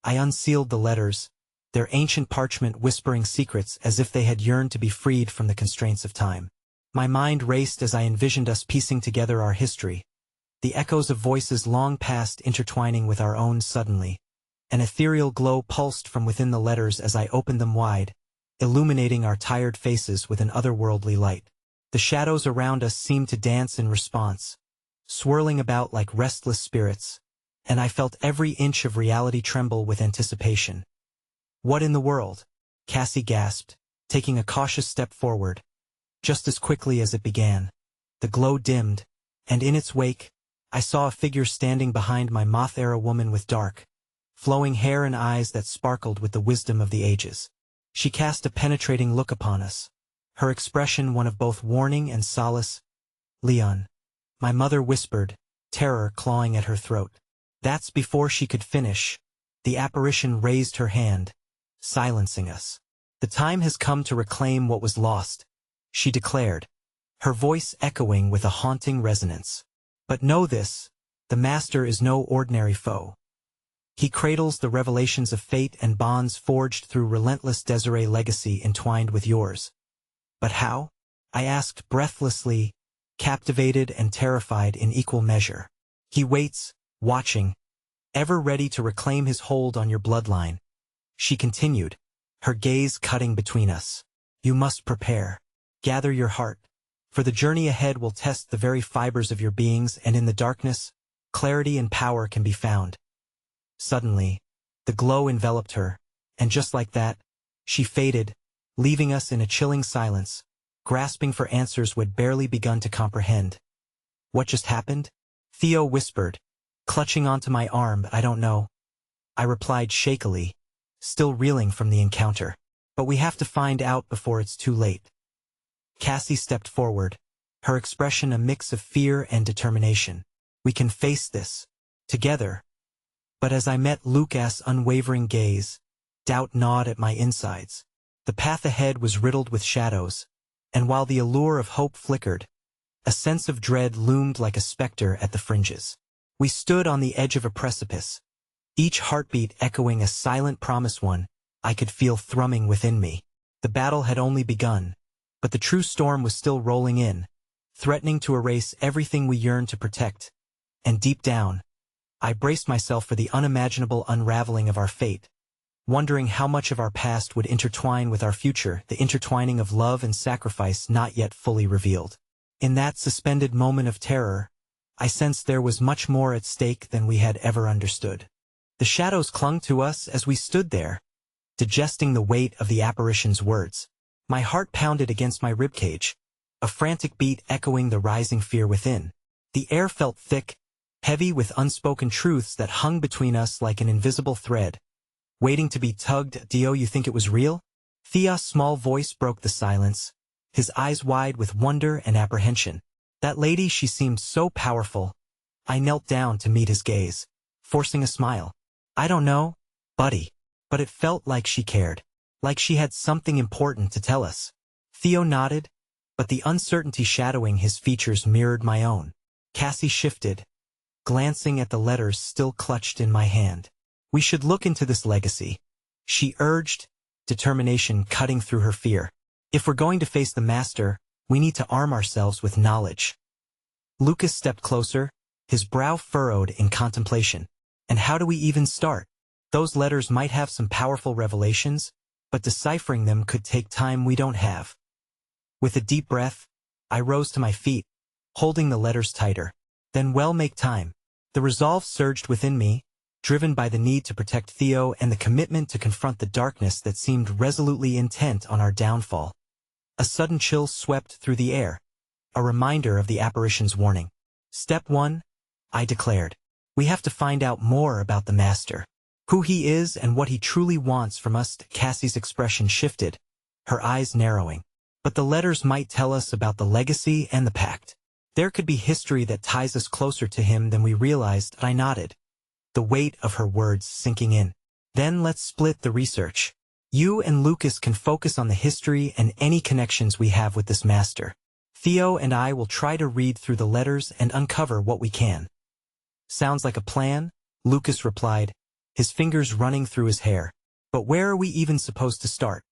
I unsealed the letters, their ancient parchment whispering secrets as if they had yearned to be freed from the constraints of time. My mind raced as I envisioned us piecing together our history, the echoes of voices long past intertwining with our own. Suddenly, an ethereal glow pulsed from within the letters as I opened them wide, illuminating our tired faces with an otherworldly light. The shadows around us seemed to dance in response, swirling about like restless spirits, and I felt every inch of reality tremble with anticipation. "What in the world?" Cassie gasped, taking a cautious step forward. Just as quickly as it began, the glow dimmed, and in its wake, I saw a figure standing behind my moth-era woman with dark, flowing hair and eyes that sparkled with the wisdom of the ages. She cast a penetrating look upon us, her expression one of both warning and solace. "Leon," my mother whispered, terror clawing at her throat. That's before she could finish. The apparition raised her hand, silencing us. "The time has come to reclaim what was lost," she declared, her voice echoing with a haunting resonance. "But know this, the Master is no ordinary foe. He cradles the revelations of fate and bonds forged through relentless Desiree legacy entwined with yours." "But how?" I asked breathlessly, captivated and terrified in equal measure. "He waits, watching, ever ready to reclaim his hold on your bloodline," she continued, her gaze cutting between us. "You must prepare. Gather your heart, for the journey ahead will test the very fibers of your beings, and in the darkness, clarity and power can be found." Suddenly, the glow enveloped her, and just like that, she faded, leaving us in a chilling silence, grasping for answers we'd barely begun to comprehend. "What just happened?" Theo whispered, clutching onto my arm. "I don't know," I replied shakily, still reeling from the encounter. "But we have to find out before it's too late." Cassie stepped forward, her expression a mix of fear and determination. "We can face this, together." But as I met Lucas' unwavering gaze, doubt gnawed at my insides. The path ahead was riddled with shadows, and while the allure of hope flickered, a sense of dread loomed like a specter at the fringes. We stood on the edge of a precipice, each heartbeat echoing a silent promise one I could feel thrumming within me. The battle had only begun, but the true storm was still rolling in, threatening to erase everything we yearned to protect. And deep down, I braced myself for the unimaginable unraveling of our fate, wondering how much of our past would intertwine with our future, the intertwining of love and sacrifice not yet fully revealed. In that suspended moment of terror, I sensed there was much more at stake than we had ever understood. The shadows clung to us as we stood there, digesting the weight of the apparition's words. My heart pounded against my ribcage, a frantic beat echoing the rising fear within. The air felt thick, heavy with unspoken truths that hung between us like an invisible thread, waiting to be tugged. "Dio, you think it was real?" Thea's small voice broke the silence, his eyes wide with wonder and apprehension. "That lady, she seemed so powerful." I knelt down to meet his gaze, forcing a smile. "I don't know, buddy, but it felt like she cared, like she had something important to tell us." Theo nodded, but the uncertainty shadowing his features mirrored my own. Cassie shifted, glancing at the letters still clutched in my hand. "We should look into this legacy," she urged, determination cutting through her fear. "If we're going to face the Master, we need to arm ourselves with knowledge." Lucas stepped closer, his brow furrowed in contemplation. "And how do we even start? Those letters might have some powerful revelations, but deciphering them could take time we don't have." With a deep breath, I rose to my feet, holding the letters tighter. "Then we'll make time." The resolve surged within me, driven by the need to protect Theo and the commitment to confront the darkness that seemed resolutely intent on our downfall. A sudden chill swept through the air, a reminder of the apparition's warning. "Step 1, I declared. "We have to find out more about the Master. Who he is and what he truly wants from us." Cassie's expression shifted, her eyes narrowing. "But the letters might tell us about the legacy and the pact. There could be history that ties us closer to him than we realized." I nodded, the weight of her words sinking in. "Then let's split the research. You and Lucas can focus on the history and any connections we have with this Master. Theo and I will try to read through the letters and uncover what we can." "Sounds like a plan," Lucas replied, his fingers running through his hair. "But where are we even supposed to start?"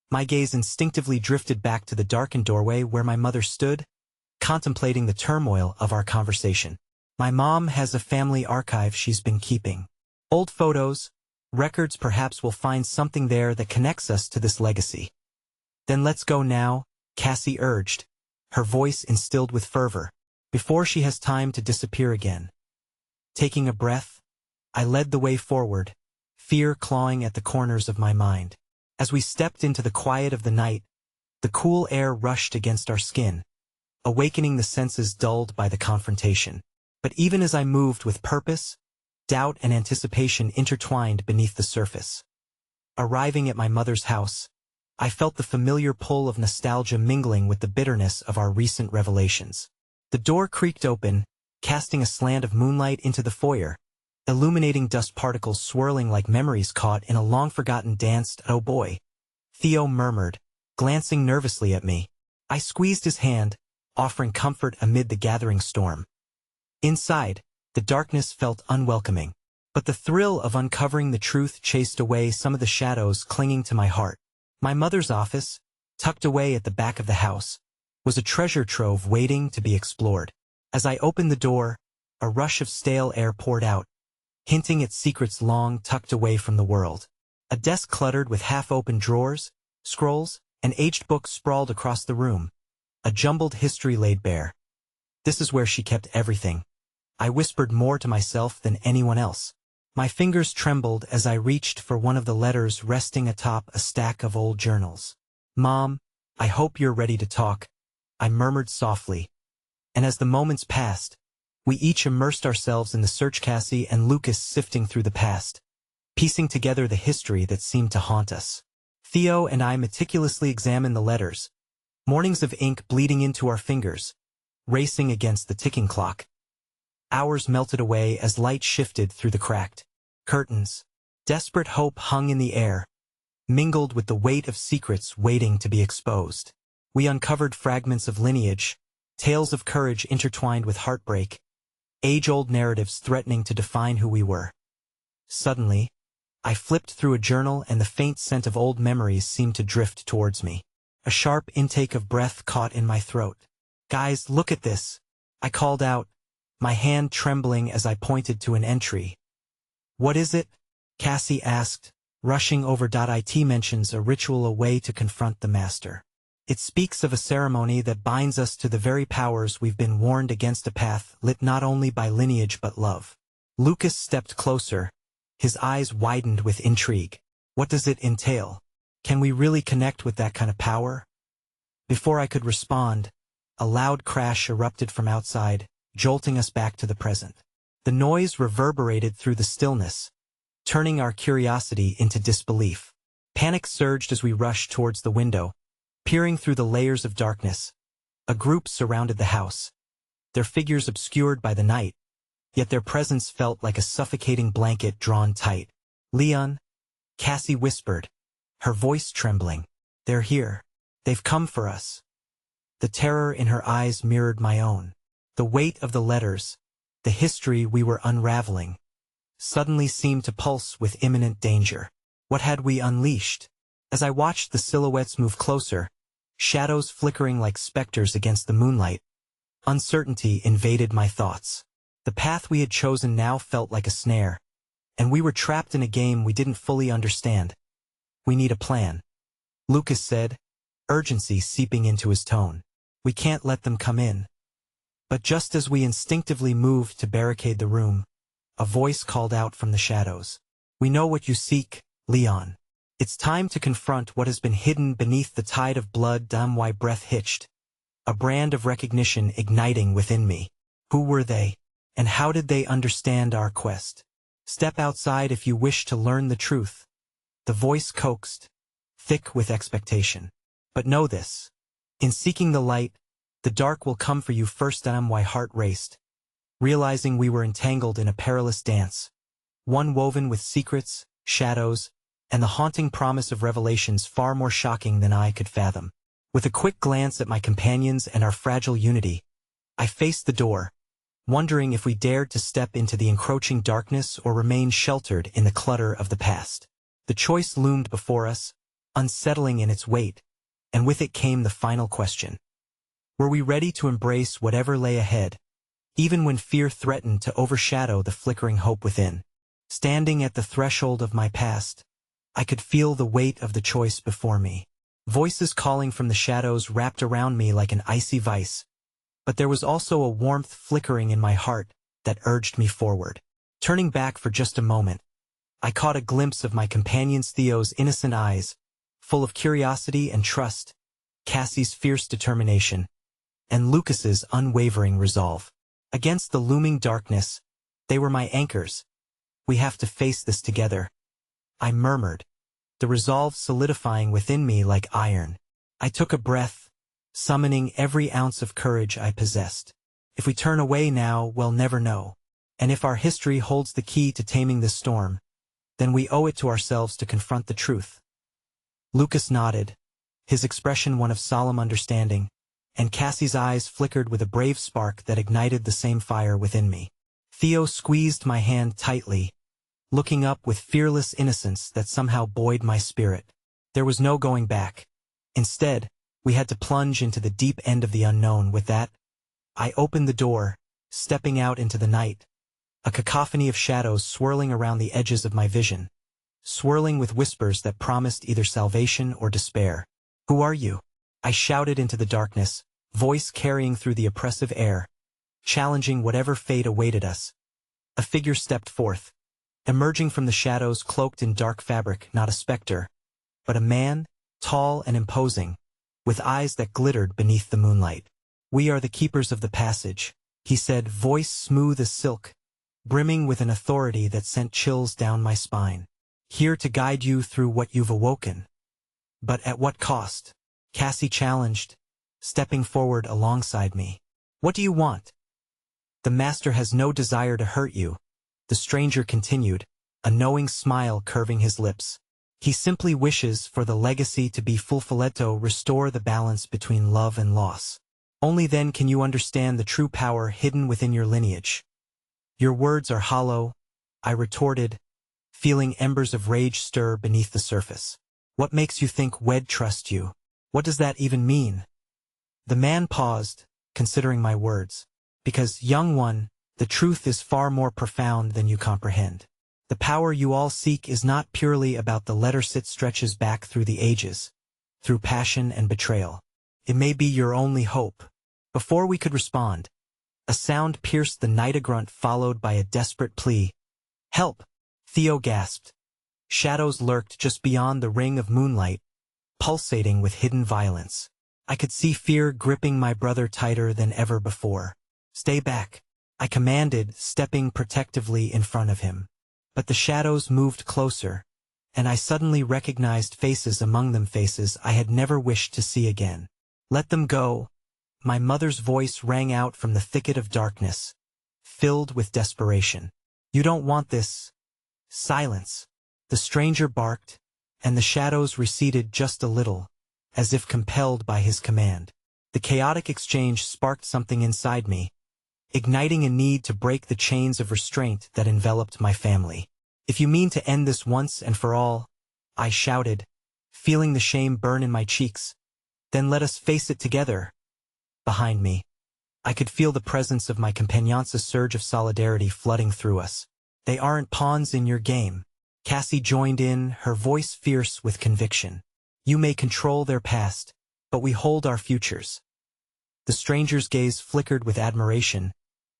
My gaze instinctively drifted back to the darkened doorway where my mother stood, contemplating the turmoil of our conversation. "My mom has a family archive she's been keeping. Old photos, records. Perhaps we'll find something there that connects us to this legacy." "Then let's go now," Cassie urged, her voice instilled with fervor, "before she has time to disappear again." Taking a breath, I led the way forward, fear clawing at the corners of my mind. As we stepped into the quiet of the night, the cool air rushed against our skin, awakening the senses dulled by the confrontation. But even as I moved with purpose, doubt and anticipation intertwined beneath the surface. Arriving at my mother's house, I felt the familiar pull of nostalgia mingling with the bitterness of our recent revelations. The door creaked open, casting a slant of moonlight into the foyer, illuminating dust particles swirling like memories caught in a long-forgotten dance. "Oh boy," Theo murmured, glancing nervously at me. I squeezed his hand, offering comfort amid the gathering storm. Inside, the darkness felt unwelcoming, but the thrill of uncovering the truth chased away some of the shadows clinging to my heart. My mother's office, tucked away at the back of the house, was a treasure trove waiting to be explored. As I opened the door, a rush of stale air poured out, hinting at secrets long tucked away from the world. A desk cluttered with half-open drawers, scrolls, and aged books sprawled across the room. A jumbled history laid bare. "This is where she kept everything," I whispered more to myself than anyone else. My fingers trembled as I reached for one of the letters resting atop a stack of old journals. "Mom, I hope you're ready to talk," I murmured softly. And as the moments passed, we each immersed ourselves in the search. Cassie and Lucas sifting through the past, piecing together the history that seemed to haunt us. Theo and I meticulously examined the letters, mornings of ink bleeding into our fingers, racing against the ticking clock. Hours melted away as light shifted through the cracked curtains. Desperate hope hung in the air, mingled with the weight of secrets waiting to be exposed. We uncovered fragments of lineage, tales of courage intertwined with heartbreak, age-old narratives threatening to define who we were. Suddenly, I flipped through a journal and the faint scent of old memories seemed to drift towards me. A sharp intake of breath caught in my throat. "Guys, look at this," I called out, my hand trembling as I pointed to an entry. "What is it?" Cassie asked, rushing over. "It mentions a ritual, a way to confront the master. It speaks of a ceremony that binds us to the very powers we've been warned against, a path lit not only by lineage but love." Lucas stepped closer, his eyes widened with intrigue. "What does it entail? Can we really connect with that kind of power?" Before I could respond, a loud crash erupted from outside, jolting us back to the present. The noise reverberated through the stillness, turning our curiosity into disbelief. Panic surged as we rushed towards the window, peering through the layers of darkness. A group surrounded the house, their figures obscured by the night, yet their presence felt like a suffocating blanket drawn tight. "Leon," Cassie whispered, her voice trembling. "They're here. They've come for us." The terror in her eyes mirrored my own. The weight of the letters, the history we were unraveling, suddenly seemed to pulse with imminent danger. What had we unleashed? As I watched the silhouettes move closer, shadows flickering like specters against the moonlight, uncertainty invaded my thoughts. The path we had chosen now felt like a snare, and we were trapped in a game we didn't fully understand. "We need a plan," Lucas said, urgency seeping into his tone. "We can't let them come in." But just as we instinctively moved to barricade the room, a voice called out from the shadows. "We know what you seek, Leon. It's time to confront what has been hidden beneath the tide of blood." My breath hitched, a brand of recognition igniting within me. Who were they, and how did they understand our quest? "Step outside if you wish to learn the truth," the voice coaxed, thick with expectation. "But know this. In seeking the light, the dark will come for you first." My heart raced, realizing we were entangled in a perilous dance, one woven with secrets, shadows, and the haunting promise of revelations far more shocking than I could fathom. With a quick glance at my companions and our fragile unity, I faced the door, wondering if we dared to step into the encroaching darkness or remain sheltered in the clutter of the past. The choice loomed before us, unsettling in its weight, and with it came the final question. Were we ready to embrace whatever lay ahead, even when fear threatened to overshadow the flickering hope within? Standing at the threshold of my past, I could feel the weight of the choice before me. Voices calling from the shadows wrapped around me like an icy vice, but there was also a warmth flickering in my heart that urged me forward. Turning back for just a moment, I caught a glimpse of my companion's Theo's innocent eyes, full of curiosity and trust, Cassie's fierce determination, and Lucas's unwavering resolve. Against the looming darkness, they were my anchors. "We have to face this together," I murmured, the resolve solidifying within me like iron. I took a breath, summoning every ounce of courage I possessed. If we turn away now, we'll never know. And if our history holds the key to taming this storm, then we owe it to ourselves to confront the truth. Lucas nodded, his expression one of solemn understanding, and Cassie's eyes flickered with a brave spark that ignited the same fire within me. Theo squeezed my hand tightly, looking up with fearless innocence that somehow buoyed my spirit. There was no going back. Instead, we had to plunge into the deep end of the unknown. With that, I opened the door, stepping out into the night, a cacophony of shadows swirling around the edges of my vision, swirling with whispers that promised either salvation or despair. "Who are you?" I shouted into the darkness, voice carrying through the oppressive air, challenging whatever fate awaited us. A figure stepped forth, emerging from the shadows cloaked in dark fabric, not a specter, but a man, tall and imposing, with eyes that glittered beneath the moonlight. "We are the keepers of the passage," he said, voice smooth as silk, brimming with an authority that sent chills down my spine. "Here to guide you through what you've awoken." "But at what cost?" Cassie challenged, stepping forward alongside me. "What do you want?" "The master has no desire to hurt you," the stranger continued, a knowing smile curving his lips. "He simply wishes for the legacy to be fulfilletto, restore the balance between love and loss. Only then can you understand the true power hidden within your lineage." "Your words are hollow," I retorted, feeling embers of rage stir beneath the surface. "What makes you think we'd trust you? What does that even mean?" The man paused, considering my words. "Because, young one, the truth is far more profound than you comprehend. The power you all seek is not purely about the letters. It stretches back through the ages, through passion and betrayal. It may be your only hope." Before we could respond, a sound pierced the night, a grunt followed by a desperate plea. "Help!" Theo gasped. Shadows lurked just beyond the ring of moonlight, pulsating with hidden violence. I could see fear gripping my brother tighter than ever before. "Stay back," I commanded, stepping protectively in front of him. But the shadows moved closer, and I suddenly recognized faces among them, faces I had never wished to see again. "Let them go." My mother's voice rang out from the thicket of darkness, filled with desperation. "You don't want this." "Silence." The stranger barked, and the shadows receded just a little, as if compelled by his command. The chaotic exchange sparked something inside me, igniting a need to break the chains of restraint that enveloped my family. "If you mean to end this once and for all," I shouted, feeling the shame burn in my cheeks, "then let us face it together." Behind me, I could feel the presence of my companions, a surge of solidarity flooding through us. "They aren't pawns in your game." Cassie joined in, her voice fierce with conviction. "You may control their past, but we hold our futures." The stranger's gaze flickered with admiration,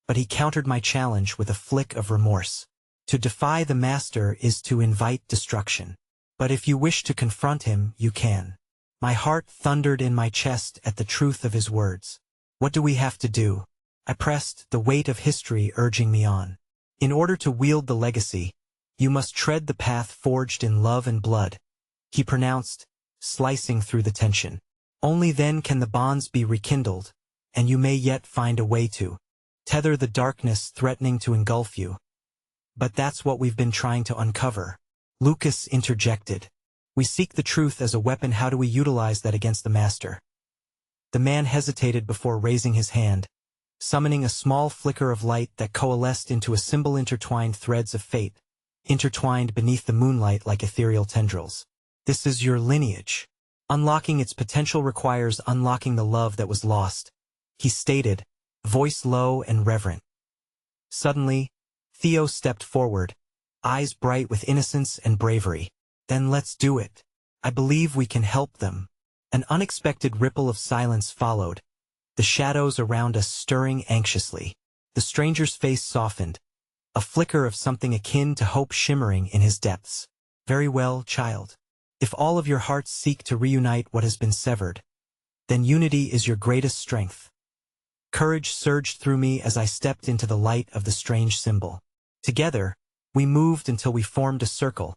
but he countered my challenge with a flick of remorse. "To defy the master is to invite destruction. But if you wish to confront him, you can." My heart thundered in my chest at the truth of his words. "What do we have to do?" I pressed, the weight of history urging me on. "In order to wield the legacy, you must tread the path forged in love and blood," he pronounced, slicing through the tension. "Only then can the bonds be rekindled, and you may yet find a way to tether the darkness threatening to engulf you." "But that's what we've been trying to uncover," Lucas interjected. "We seek the truth as a weapon. How do we utilize that against the master?" The man hesitated before raising his hand, summoning a small flicker of light that coalesced into a symbol, intertwined threads of fate, intertwined beneath the moonlight like ethereal tendrils. "This is your lineage. Unlocking its potential requires unlocking the love that was lost," he stated, voice low and reverent. Suddenly, Theo stepped forward, eyes bright with innocence and bravery. "Then let's do it. I believe we can help them." An unexpected ripple of silence followed, the shadows around us stirring anxiously. The stranger's face softened, a flicker of something akin to hope shimmering in his depths. "Very well, child. If all of your hearts seek to reunite what has been severed, then unity is your greatest strength." Courage surged through me as I stepped into the light of the strange symbol. Together, we moved until we formed a circle,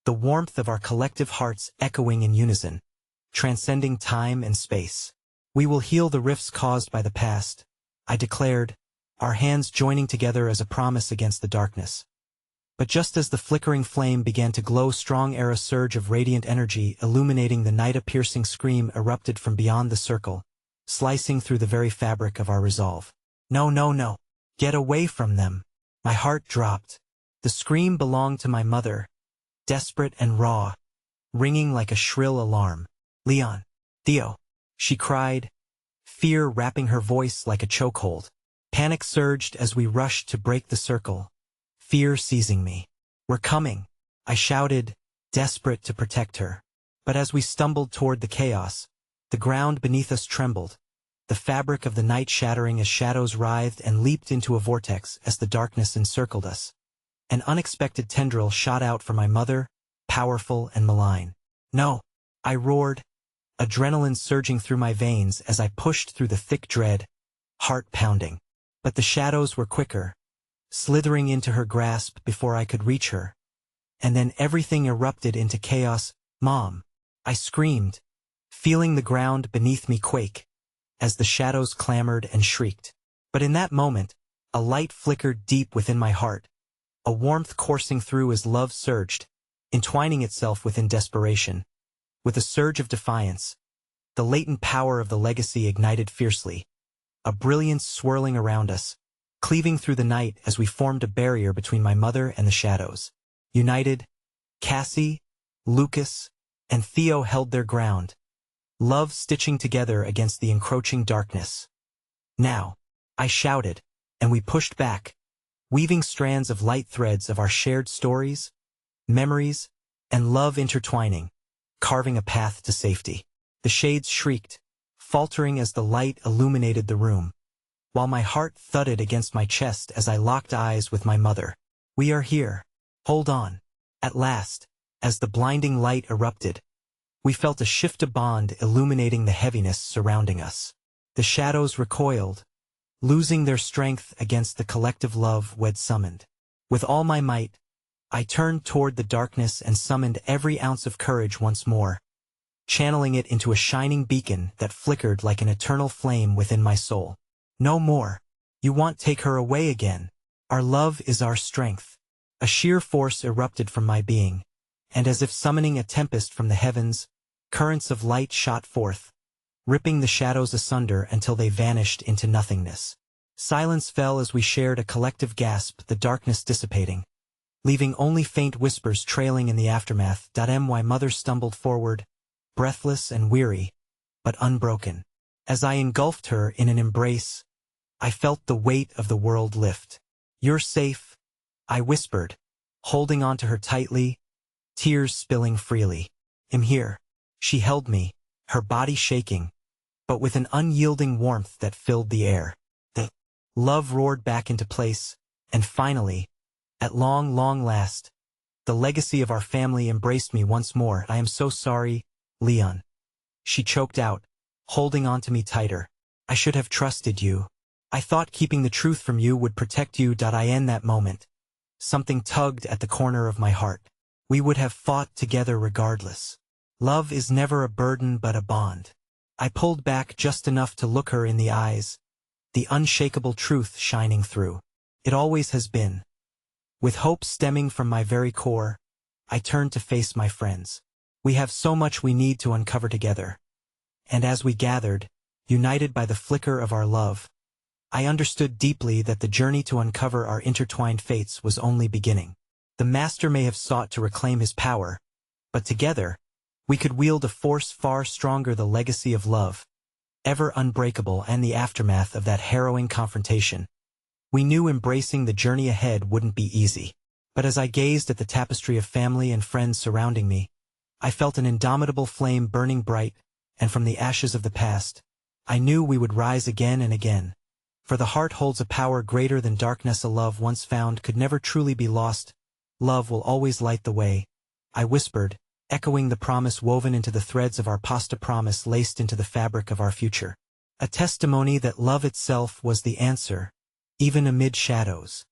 the warmth of our collective hearts echoing in unison, transcending time and space. We will heal the rifts caused by the past, I declared, our hands joining together as a promise against the darkness. But just as the flickering flame began to glow strong, a surge of radiant energy illuminating the night, a piercing scream erupted from beyond the circle, slicing through the very fabric of our resolve. No, no, no. Get away from them. My heart dropped. The scream belonged to my mother, desperate and raw, ringing like a shrill alarm. Leon. Theo. She cried, fear wrapping her voice like a chokehold. Panic surged as we rushed to break the circle, fear seizing me. We're coming, I shouted, desperate to protect her. But as we stumbled toward the chaos, the ground beneath us trembled, the fabric of the night shattering as shadows writhed and leaped into a vortex as the darkness encircled us. An unexpected tendril shot out for my mother, powerful and malign. No, I roared, adrenaline surging through my veins as I pushed through the thick dread, heart pounding. But the shadows were quicker, slithering into her grasp before I could reach her. And then everything erupted into chaos. Mom! I screamed, feeling the ground beneath me quake, as the shadows clamored and shrieked. But in that moment, a light flickered deep within my heart, a warmth coursing through as love surged, entwining itself within desperation. With a surge of defiance, the latent power of the legacy ignited fiercely, a brilliance swirling around us, cleaving through the night as we formed a barrier between my mother and the shadows. United, Cassie, Lucas, and Theo held their ground, love stitching together against the encroaching darkness. Now, I shouted, and we pushed back, weaving strands of light threads of our shared stories, memories, and love intertwining, carving a path to safety. The shades shrieked, faltering as the light illuminated the room, while my heart thudded against my chest as I locked eyes with my mother. We are here. Hold on. At last, as the blinding light erupted, we felt a shift of bond illuminating the heaviness surrounding us. The shadows recoiled, losing their strength against the collective love we'd summoned. With all my might, I turned toward the darkness and summoned every ounce of courage once more, channeling it into a shining beacon that flickered like an eternal flame within my soul. No more. You won't take her away again. Our love is our strength. A sheer force erupted from my being, and as if summoning a tempest from the heavens, currents of light shot forth, ripping the shadows asunder until they vanished into nothingness. Silence fell as we shared a collective gasp, the darkness dissipating, leaving only faint whispers trailing in the aftermath. My mother stumbled forward, breathless and weary, but unbroken. As I engulfed her in an embrace, I felt the weight of the world lift. You're safe, I whispered, holding onto her tightly, tears spilling freely. I'm here. She held me, her body shaking, but with an unyielding warmth that filled the air. The love roared back into place, and finally, at long last, the legacy of our family embraced me once more. I am so sorry, Leon. She choked out, holding on to me tighter. I should have trusted you. I thought keeping the truth from you would protect you. In that moment, something tugged at the corner of my heart. We would have fought together regardless. Love is never a burden but a bond. I pulled back just enough to look her in the eyes, the unshakable truth shining through. It always has been. With hope stemming from my very core, I turned to face my friends. We have so much we need to uncover together. And as we gathered, united by the flicker of our love, I understood deeply that the journey to uncover our intertwined fates was only beginning. The Master may have sought to reclaim his power, but together, we could wield a force far stronger, the legacy of love, ever unbreakable. And the aftermath of that harrowing confrontation, we knew embracing the journey ahead wouldn't be easy. But as I gazed at the tapestry of family and friends surrounding me, I felt an indomitable flame burning bright, and from the ashes of the past, I knew we would rise again and again. For the heart holds a power greater than darkness. A love once found could never truly be lost. Love will always light the way, I whispered, echoing the promise woven into the threads of our past, a promise laced into the fabric of our future. A testimony that love itself was the answer, even amid shadows.